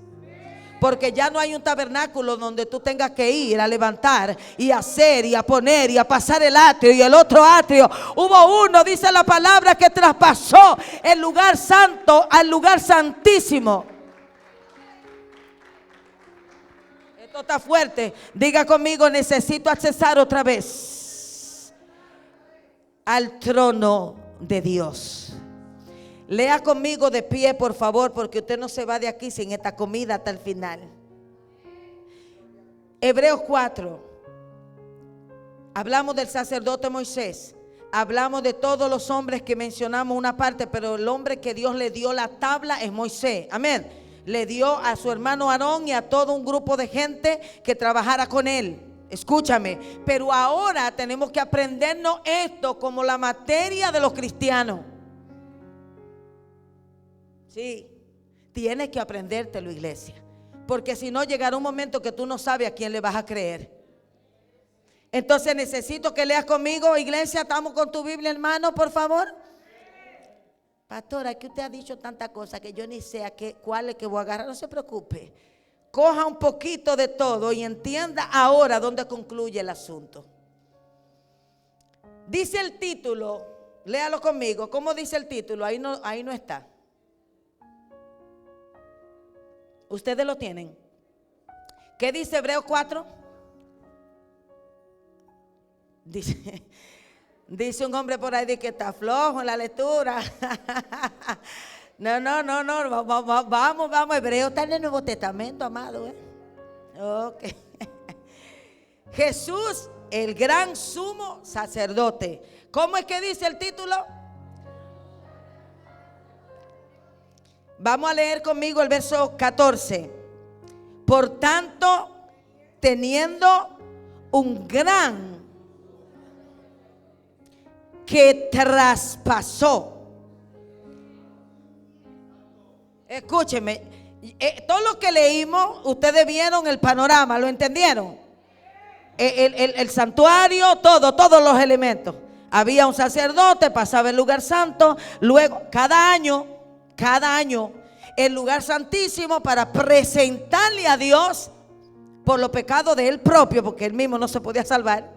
Porque ya no hay un tabernáculo donde tú tengas que ir a levantar y a hacer y a poner y a pasar el atrio y el otro atrio. Hubo uno, dice la palabra, que traspasó el lugar santo al lugar santísimo. Esto está fuerte. Diga conmigo, necesito accesar otra vez al trono de Dios. Lea conmigo de pie, por favor, porque usted no se va de aquí sin esta comida hasta el final. Hebreos 4. Hablamos del sacerdote Moisés. Hablamos de todos los hombres que mencionamos una parte, pero el hombre que Dios le dio la tabla es Moisés. Amén. Le dio a su hermano Aarón y a todo un grupo de gente que trabajara con él. Escúchame, pero ahora tenemos que aprendernos esto como la materia de los cristianos. Sí, tienes que aprendértelo, iglesia, porque si no llegará un momento que tú no sabes a quién le vas a creer. Entonces necesito que leas conmigo, iglesia. ¿Estamos con tu Biblia, hermano, por favor? Pastora, que usted ha dicho tantas cosas que yo ni sé cuál es que voy a agarrar. No se preocupe. Coja un poquito de todo y entienda ahora dónde concluye el asunto. Dice el título, léalo conmigo. ¿Cómo dice el título? Ahí no está. Ustedes lo tienen. ¿Qué dice Hebreos 4? Dice un hombre por ahí que está flojo en la lectura. No, vamos, Hebreo está en el Nuevo Testamento, amado. Ok. Jesús, el gran sumo sacerdote. ¿Cómo es que dice el título? Vamos a leer conmigo el verso 14. Por tanto, teniendo un gran que traspasó. Escúcheme, todo lo que leímos, ustedes vieron el panorama, ¿lo entendieron? El santuario, todos los elementos. Había un sacerdote, pasaba el lugar santo. Luego, cada año, el lugar santísimo para presentarle a Dios por los pecados de él propio, porque él mismo no se podía salvar,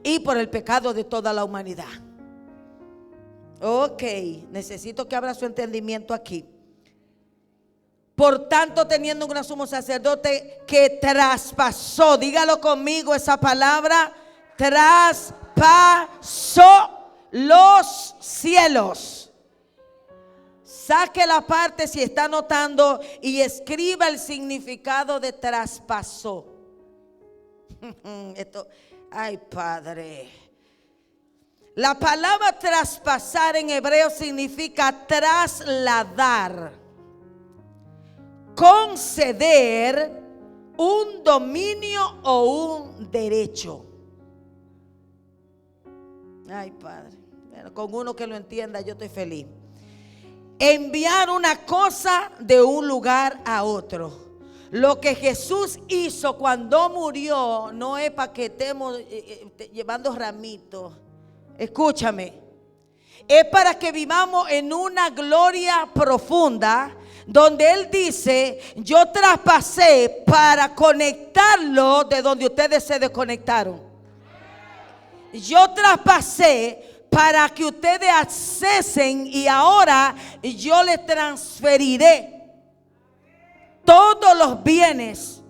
y por el pecado de toda la humanidad. Ok, necesito que abra su entendimiento aquí. Por tanto, teniendo un gran sumo sacerdote que traspasó, dígalo conmigo esa palabra, traspasó los cielos. Saque la parte si está anotando y escriba el significado de traspasó. Esto, ay, Padre. La palabra traspasar en hebreo significa trasladar, conceder un dominio o un derecho. Ay, Padre, bueno, con uno que lo entienda yo estoy feliz. Enviar una cosa de un lugar a otro. Lo que Jesús hizo cuando murió no es para que estemos llevando ramitos. Escúchame. es para que vivamos en una gloria profunda, donde Él dice: yo traspasé para conectarlo de donde ustedes se desconectaron. Yo traspasé para que ustedes accesen, y ahora yo les transferiré todos los bienes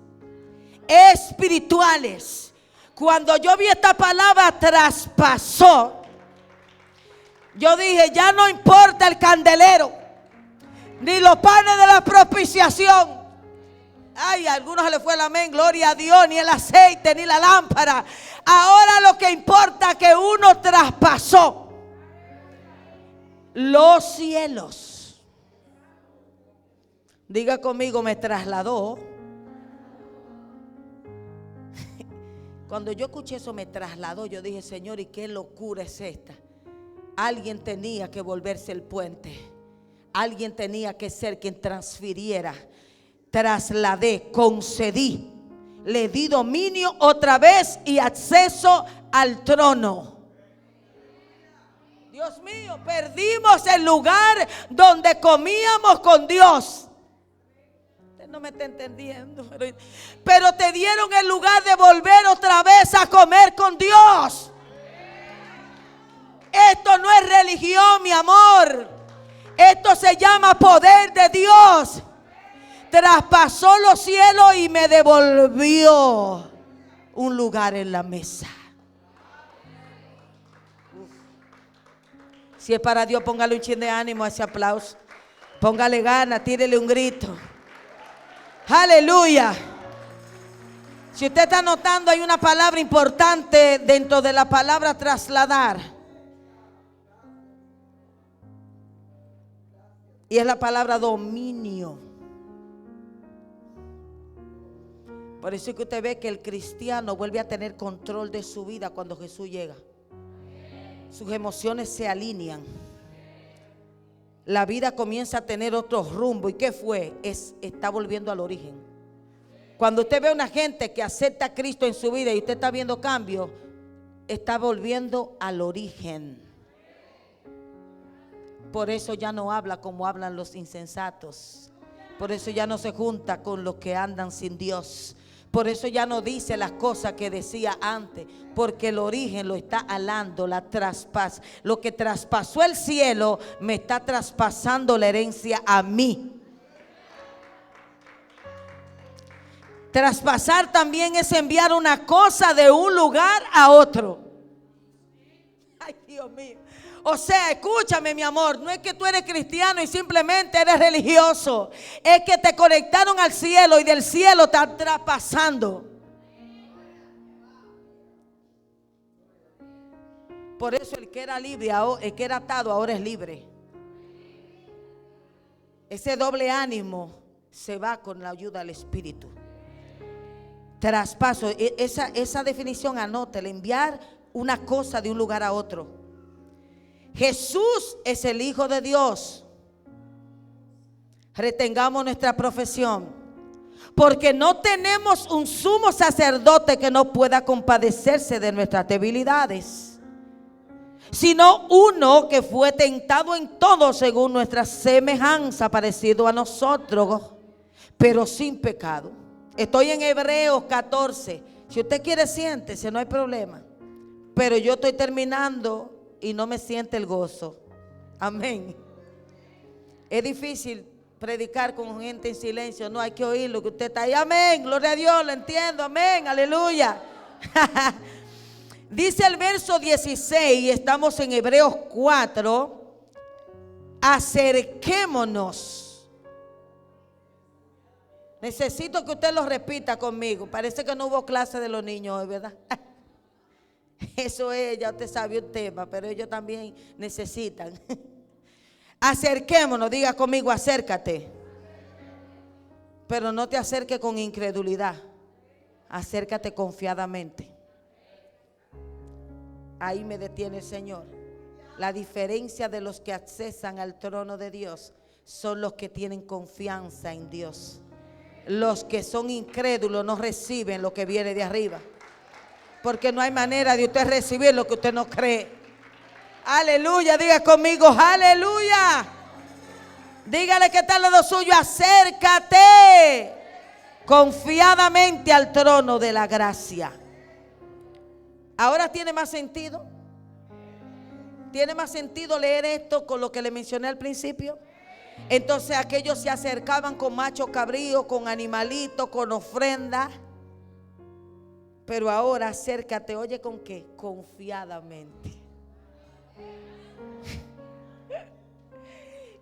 espirituales. Cuando yo vi esta palabra traspasó, yo dije: ya no importa el candelero, ni los panes de la propiciación. Ay, a algunos se les fue el amén, gloria a Dios. Ni el aceite, ni la lámpara. Ahora lo que importa es que uno traspasó los cielos. Diga conmigo: me trasladó. Cuando yo escuché eso, me trasladó, yo dije: Señor, ¿y qué locura es esta? Alguien tenía que volverse el puente. Alguien tenía que ser quien transfiriera. Trasladé, concedí, le di dominio otra vez y acceso al trono. Dios mío, perdimos el lugar donde comíamos con Dios. Usted no me está entendiendo, pero te dieron el lugar de volver otra vez a comer con Dios. Esto no es religión, mi amor. Esto se llama poder de Dios. Traspasó los cielos y me devolvió un lugar en la mesa. Si es para Dios, póngale un chin de ánimo a ese aplauso. Póngale ganas, tírele un grito. Aleluya. Si usted está notando, hay una palabra importante dentro de la palabra trasladar. Y es la palabra dominio. Por eso es que usted ve que el cristiano vuelve a tener control de su vida cuando Jesús llega. Sus emociones se alinean. La vida comienza a tener otro rumbo. ¿Y qué fue? Está volviendo al origen. Cuando usted ve a una gente que acepta a Cristo en su vida y usted está viendo cambios, está volviendo al origen. Por eso ya no habla como hablan los insensatos. Por eso ya no se junta con los que andan sin Dios. Por eso ya no dice las cosas que decía antes, porque el origen lo está alando, la traspasa. Lo que traspasó el cielo me está traspasando la herencia a mí. Traspasar también es enviar una cosa de un lugar a otro. Ay, Dios mío. O sea, escúchame, mi amor, no es que tú eres cristiano y simplemente eres religioso. Es que te conectaron al cielo y del cielo te están traspasando. Por eso el que era libre, el que era atado, ahora es libre. Ese doble ánimo se va con la ayuda del Espíritu. Traspaso, esa definición anótela: enviar una cosa de un lugar a otro. Jesús es el Hijo de Dios. Retengamos nuestra profesión, porque no tenemos un sumo sacerdote que no pueda compadecerse de nuestras debilidades, sino uno que fue tentado en todo según nuestra semejanza, parecido a nosotros, pero sin pecado. Estoy en Hebreos 14. Si usted quiere, siéntese, no hay problema. Pero yo estoy terminando y no me siente el gozo. Amén. Es difícil predicar con gente en silencio. No, hay que oír lo que usted está ahí. Amén, gloria a Dios, lo entiendo. Amén, aleluya. Dice el verso 16, estamos en Hebreos 4. Acerquémonos. Necesito que usted lo repita conmigo. Parece que no hubo clase de los niños hoy, ¿verdad? Eso es, ya usted sabe un tema, pero ellos también necesitan. Acerquémonos, diga conmigo: acércate. Pero no te acerques con incredulidad. Acércate confiadamente. Ahí me detiene el Señor. La diferencia de los que accesan al trono de Dios son los que tienen confianza en Dios. Los que son incrédulos no reciben lo que viene de arriba, porque no hay manera de usted recibir lo que usted no cree. Aleluya, diga conmigo, aleluya. Dígale que está al lado suyo, acércate confiadamente al trono de la gracia. Ahora tiene más sentido. ¿Tiene más sentido leer esto con lo que le mencioné al principio? Entonces aquellos se acercaban con macho cabrío, con animalito, con ofrenda. Pero ahora acércate, oye, ¿con qué? Confiadamente.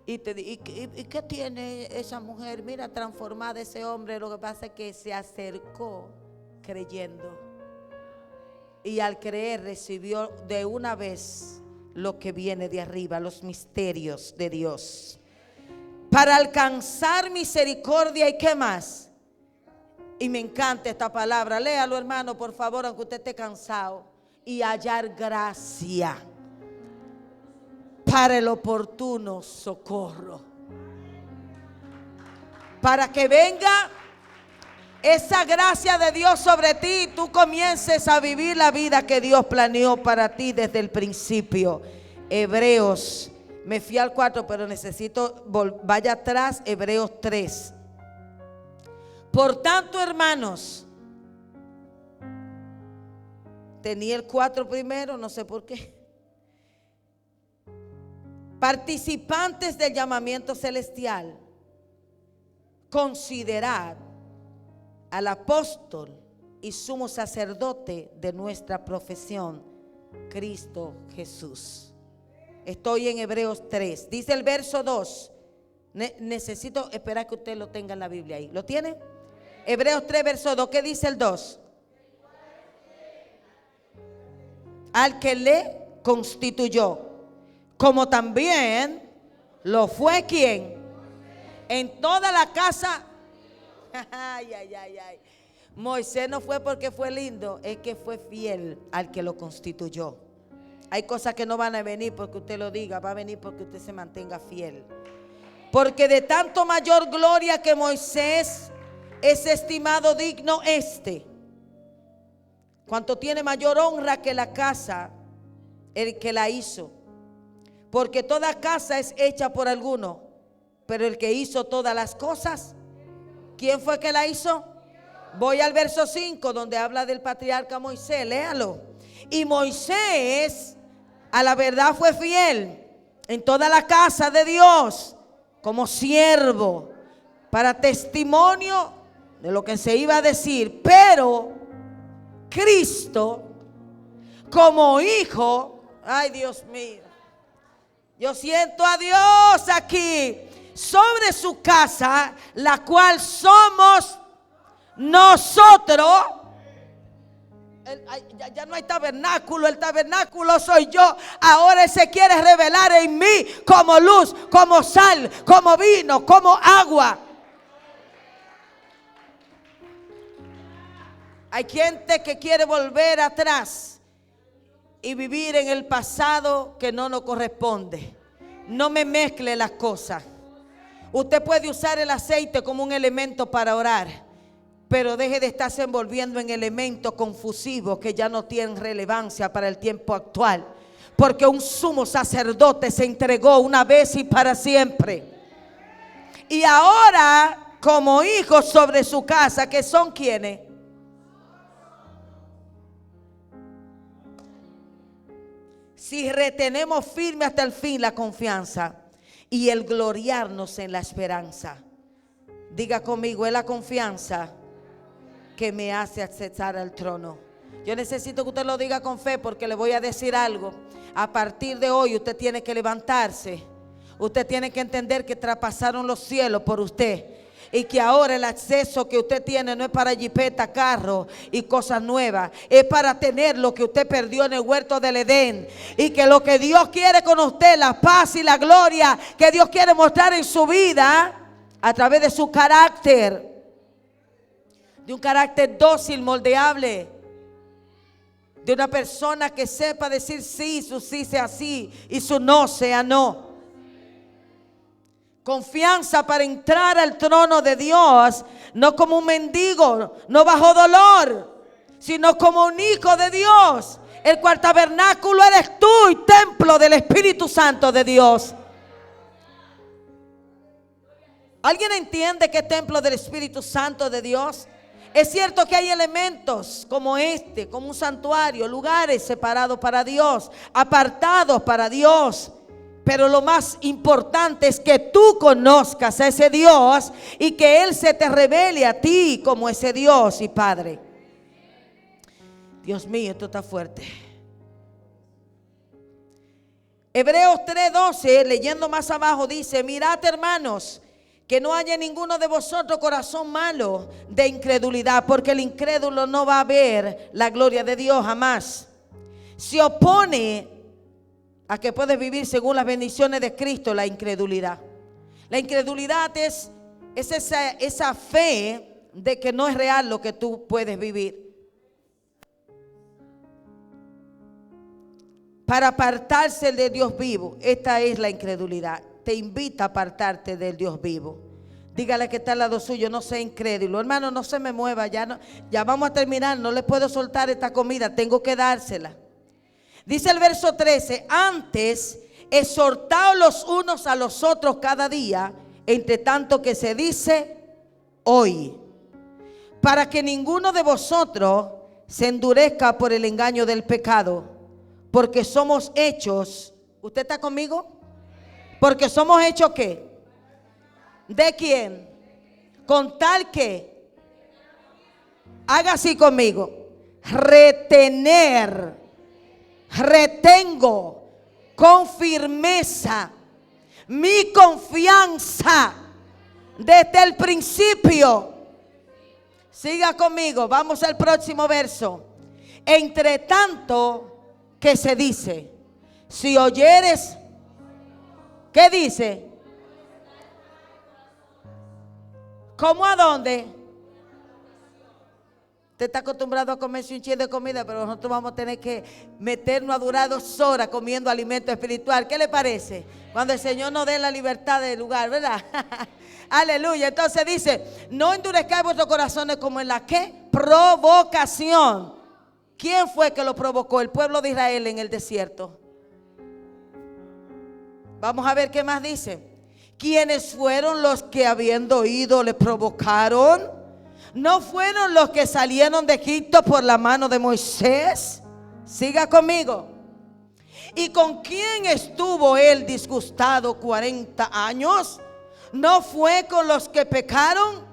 ¿Y qué tiene esa mujer? Mira, transformada ese hombre. Lo que pasa es que se acercó creyendo. Y al creer recibió de una vez lo que viene de arriba, los misterios de Dios. Para alcanzar misericordia y qué más. Y me encanta esta palabra. Léalo, hermano, por favor, aunque usted esté cansado. Y hallar gracia para el oportuno socorro. Para que venga esa gracia de Dios sobre ti y tú comiences a vivir la vida que Dios planeó para ti desde el principio. Hebreos, me fui al 4, pero necesito, vaya atrás, Hebreos 3. Por tanto, hermanos, tenía el 4 primero, no sé por qué. Participantes del llamamiento celestial, considerad al apóstol y sumo sacerdote de nuestra profesión, Cristo Jesús. Estoy en Hebreos 3. Dice el verso 2. Necesito esperar que usted lo tenga en la Biblia ahí. ¿Lo tiene? Hebreos 3, verso 2. ¿Qué dice el 2? Al que le constituyó, como también lo fue quien en toda la casa. Ay, ay, ay, ay. Moisés no fue porque fue lindo, es que fue fiel al que lo constituyó. Hay cosas que no van a venir porque usted lo diga, va a venir porque usted se mantenga fiel. Porque de tanto mayor gloria que Moisés es estimado digno cuanto tiene mayor honra que la casa, el que la hizo. Porque toda casa es hecha por alguno, pero el que hizo todas las cosas, ¿quién fue que la hizo? Voy al verso 5 donde habla del patriarca Moisés, léalo. Y Moisés a la verdad fue fiel en toda la casa de Dios como siervo para testimonio de lo que se iba a decir. Pero Cristo como hijo, ay Dios mío, yo siento a Dios aquí sobre su casa, la cual somos nosotros. Ya no hay tabernáculo, el tabernáculo soy yo. Ahora Él se quiere revelar en mí como luz, como sal, como vino, como agua. Hay gente que quiere volver atrás y vivir en el pasado que no nos corresponde. No me mezcle las cosas. Usted puede usar el aceite como un elemento para orar, pero deje de estarse envolviendo en elementos confusivos que ya no tienen relevancia para el tiempo actual. Porque un sumo sacerdote se entregó una vez y para siempre. Y ahora, como hijos sobre su casa, que son quienes. Si retenemos firme hasta el fin la confianza y el gloriarnos en la esperanza. Diga conmigo, es la confianza que me hace accesar al trono. Yo necesito que usted lo diga con fe, porque le voy a decir algo. A partir de hoy usted tiene que levantarse. Usted tiene que entender que traspasaron los cielos por usted, y que ahora el acceso que usted tiene no es para jipeta, carro y cosas nuevas. Es para tener lo que usted perdió en el huerto del Edén. Y que lo que Dios quiere con usted, la paz y la gloria que Dios quiere mostrar en su vida a través de su carácter, de un carácter dócil, moldeable, de una persona que sepa decir sí, su sí sea sí y su no sea no. Confianza para entrar al trono de Dios, no como un mendigo, no bajo dolor, sino como un hijo de Dios. el cual tabernáculo eres tú y templo del Espíritu Santo de Dios. ¿Alguien entiende que es templo del Espíritu Santo de Dios? Es cierto que hay elementos como este, como un santuario, lugares separados para Dios, apartados para Dios. Pero lo más importante es que tú conozcas a ese Dios y que Él se te revele a ti como ese Dios y Padre. Dios mío, esto está fuerte. Hebreos 3:12, leyendo más abajo, dice: mirad, hermanos, que no haya ninguno de vosotros corazón malo de incredulidad, porque el incrédulo no va a ver la gloria de Dios jamás. Se opone a que puedes vivir según las bendiciones de Cristo la incredulidad. La incredulidad es esa fe de que no es real lo que tú puedes vivir. Para apartarse de Dios vivo, esta es la incredulidad. Te invita a apartarte del Dios vivo. Dígale que está al lado suyo: no sea incrédulo. Hermano, no se me mueva, ya vamos a terminar. No le puedo soltar esta comida, tengo que dársela. Dice el verso 13: antes, exhortaos los unos a los otros cada día, entre tanto que se dice hoy, para que ninguno de vosotros se endurezca por el engaño del pecado, porque somos hechos. ¿Usted está conmigo? Porque somos hechos ¿qué? ¿De quién? Con tal que, haga así conmigo, retengo con firmeza mi confianza desde el principio. Siga conmigo, vamos al próximo verso. Entre tanto que se dice, si oyeres, ¿qué dice? ¿Cómo a dónde? Usted está acostumbrado a comerse un chin de comida, pero nosotros vamos a tener que meternos a durar 2 horas comiendo alimento espiritual. ¿Qué le parece? Cuando el Señor nos dé la libertad del lugar, ¿verdad? Aleluya. Entonces dice: no endurezcáis vuestros corazones como en la ¿qué? Provocación. ¿Quién fue que lo provocó? El pueblo de Israel en el desierto. Vamos a ver qué más dice. ¿Quiénes fueron los que habiendo oído le provocaron? ¿No fueron los que salieron de Egipto por la mano de Moisés? Siga conmigo. ¿Y con quién estuvo él disgustado 40 años? ¿No fue con los que pecaron,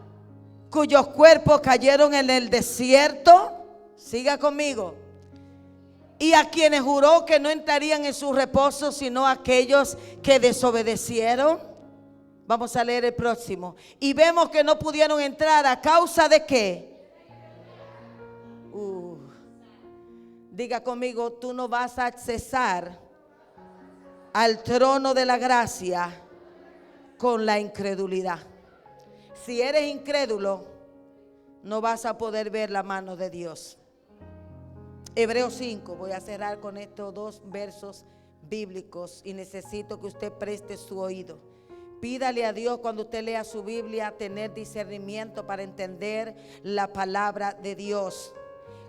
cuyos cuerpos cayeron en el desierto? Siga conmigo. Y a quienes juró que no entrarían en su reposo, sino aquellos que desobedecieron. Vamos a leer el próximo. Y vemos que no pudieron entrar a causa de ¿qué? Diga conmigo: tú no vas a accesar al trono de la gracia con la incredulidad. Si eres incrédulo, no vas a poder ver la mano de Dios. Hebreos 5, voy a cerrar con estos 2 versos bíblicos y necesito que usted preste su oído. Pídale a Dios cuando usted lea su Biblia tener discernimiento para entender la palabra de Dios.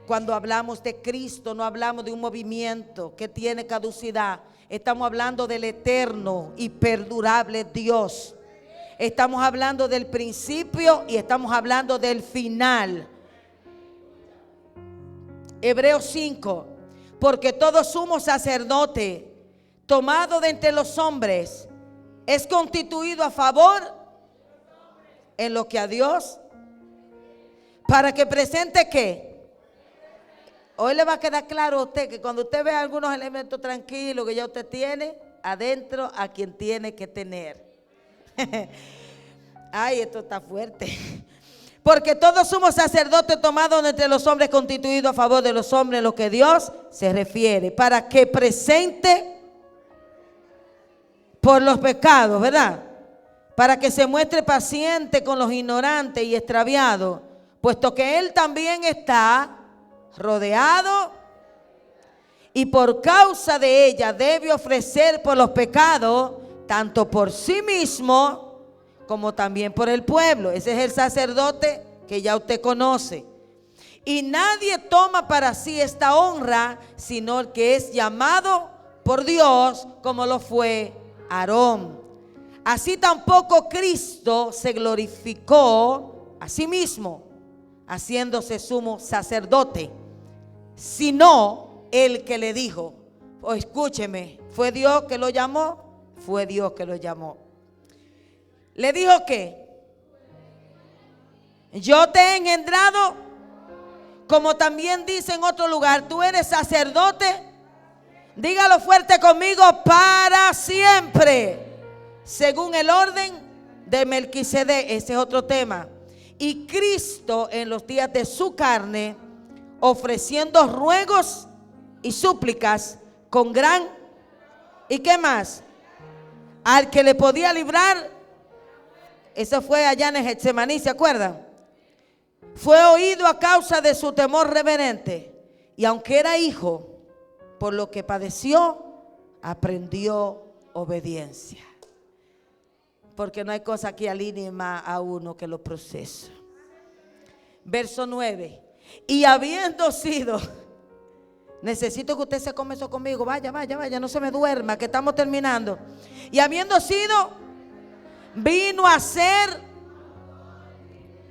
Cuando hablamos de Cristo, no hablamos de un movimiento que tiene caducidad. Estamos hablando del eterno y perdurable Dios. Estamos hablando del principio y estamos hablando del final. Hebreos 5: porque todo sumo sacerdote tomado de entre los hombres es constituido a favor en lo que a Dios, para que presente ¿qué? Hoy le va a quedar claro a usted que cuando usted ve algunos elementos tranquilos que ya usted tiene adentro a quien tiene que tener. Ay, esto está fuerte. Porque todo sumo sacerdote tomado de entre los hombres, constituido a favor de los hombres, en lo que Dios se refiere, para que presente por los pecados, ¿verdad? Para que se muestre paciente con los ignorantes y extraviados, puesto que él también está rodeado y por causa de ella debe ofrecer por los pecados, tanto por sí mismo como también por el pueblo. Ese es el sacerdote que ya usted conoce. Y nadie toma para sí esta honra, sino el que es llamado por Dios, como lo fue Aarón. Así tampoco Cristo se glorificó a sí mismo, haciéndose sumo sacerdote, sino el que le dijo, oh, escúcheme, ¿fue Dios que lo llamó? Fue Dios que lo llamó. Le dijo que yo te he engendrado, como también dice en otro lugar, tú eres sacerdote, dígalo fuerte conmigo, para siempre, según el orden de Melquisedec. Ese es otro tema. Y Cristo en los días de su carne, ofreciendo ruegos y súplicas con gran, ¿y qué más? Al que le podía librar. Eso fue allá en Getsemaní, ¿se acuerdan? Fue oído a causa de su temor reverente. Y aunque era hijo, por lo que padeció, aprendió obediencia. Porque no hay cosa que alinee más a uno que los procesos. Verso 9. Y habiendo sido, necesito que usted se come eso conmigo. Vaya, no se me duerma, que estamos terminando. Y habiendo sido, vino a ser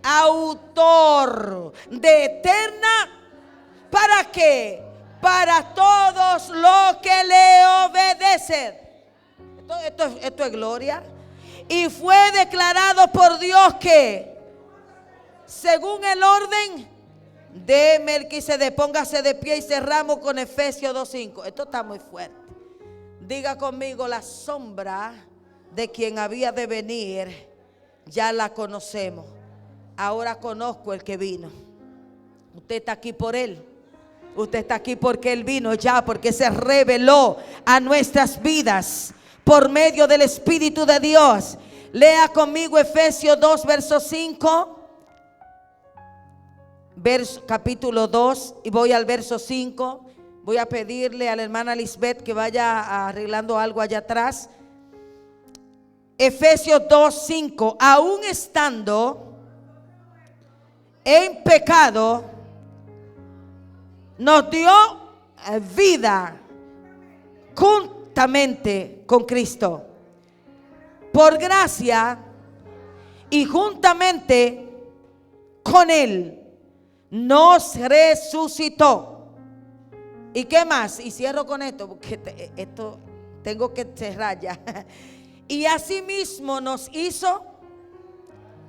autor de eterna. ¿Para qué? Para todos los que le obedecen. Esto es gloria. Y fue declarado por Dios que, según el orden de Melquisedec. Póngase de pie y cerramos con Efesios 2:5. Esto está muy fuerte. Diga conmigo, la sombra de quien había de venir ya la conocemos. Ahora conozco el que vino. Usted está aquí por él. Usted está aquí porque él vino ya, porque se reveló a nuestras vidas por medio del Espíritu de Dios. Lea conmigo Efesios 2, verso 5. Capítulo 2, y voy al verso 5. Voy a pedirle a la hermana Lisbeth que vaya arreglando algo allá atrás. Efesios 2, 5. Aún estando en pecado, nos dio vida juntamente con Cristo. Por gracia y juntamente con Él nos resucitó. ¿Y qué más? Y cierro con esto, porque esto tengo que cerrar ya. Y asimismo nos hizo.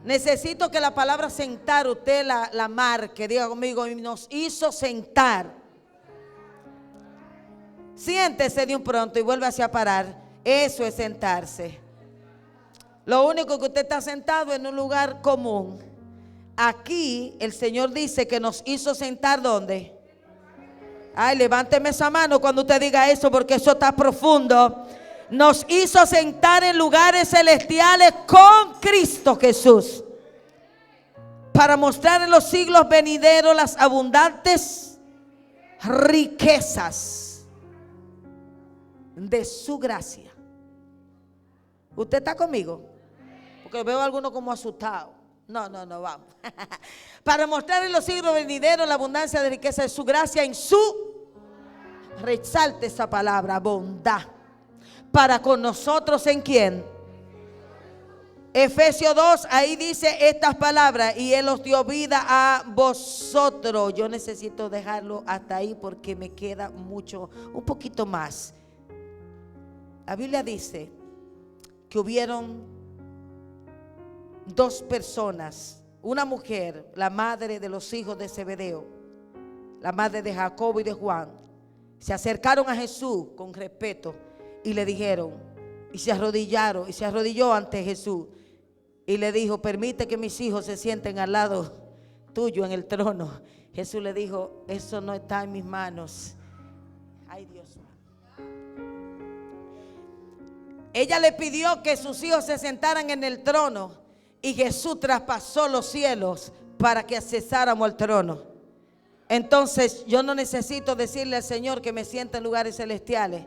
Necesito que la palabra sentar usted la marque. Diga conmigo, nos hizo sentar. Siéntese de un pronto y vuelve a parar. Eso es sentarse. Lo único que usted está sentado en un lugar común. Aquí el Señor dice que nos hizo sentar ¿dónde? Ay, levánteme esa mano cuando usted diga eso, porque eso está profundo. Nos hizo sentar en lugares celestiales con Cristo Jesús, para mostrar en los siglos venideros las abundantes riquezas de su gracia. ¿Usted está conmigo? Porque veo a algunos como asustados. No, vamos. Para mostrar en los siglos venideros la abundancia de riqueza de su gracia en su, resalte esa palabra, bondad, para con nosotros. ¿En quién? Efesios 2, ahí dice estas palabras: y Él os dio vida a vosotros. Yo necesito dejarlo hasta ahí porque me queda mucho, un poquito más. La Biblia dice que hubieron dos personas, una mujer, la madre de los hijos de Zebedeo, la madre de Jacobo y de Juan, se acercaron a Jesús con respeto y le dijeron, y se arrodillaron, y se arrodilló ante Jesús y le dijo: permite que mis hijos se sienten al lado tuyo en el trono. Jesús le dijo: eso no está en mis manos. Ay, Dios mío. Ella le pidió que sus hijos se sentaran en el trono, y Jesús traspasó los cielos para que accesáramos al trono. Entonces yo no necesito decirle al Señor que me sienta en lugares celestiales.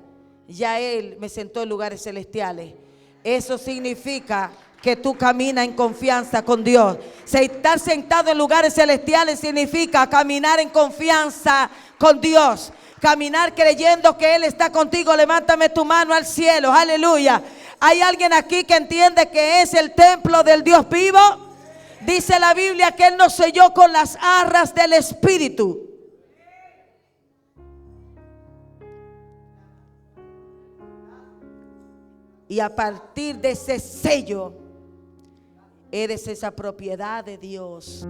Ya Él me sentó en lugares celestiales. Eso significa que tú caminas en confianza con Dios. Estar sentado en lugares celestiales significa caminar en confianza con Dios. Caminar creyendo que Él está contigo. Levántame tu mano al cielo. Aleluya. ¿Hay alguien aquí que entiende que es el templo del Dios vivo? Dice la Biblia que Él nos selló con las arras del Espíritu. Y a partir de ese sello, eres esa propiedad de Dios.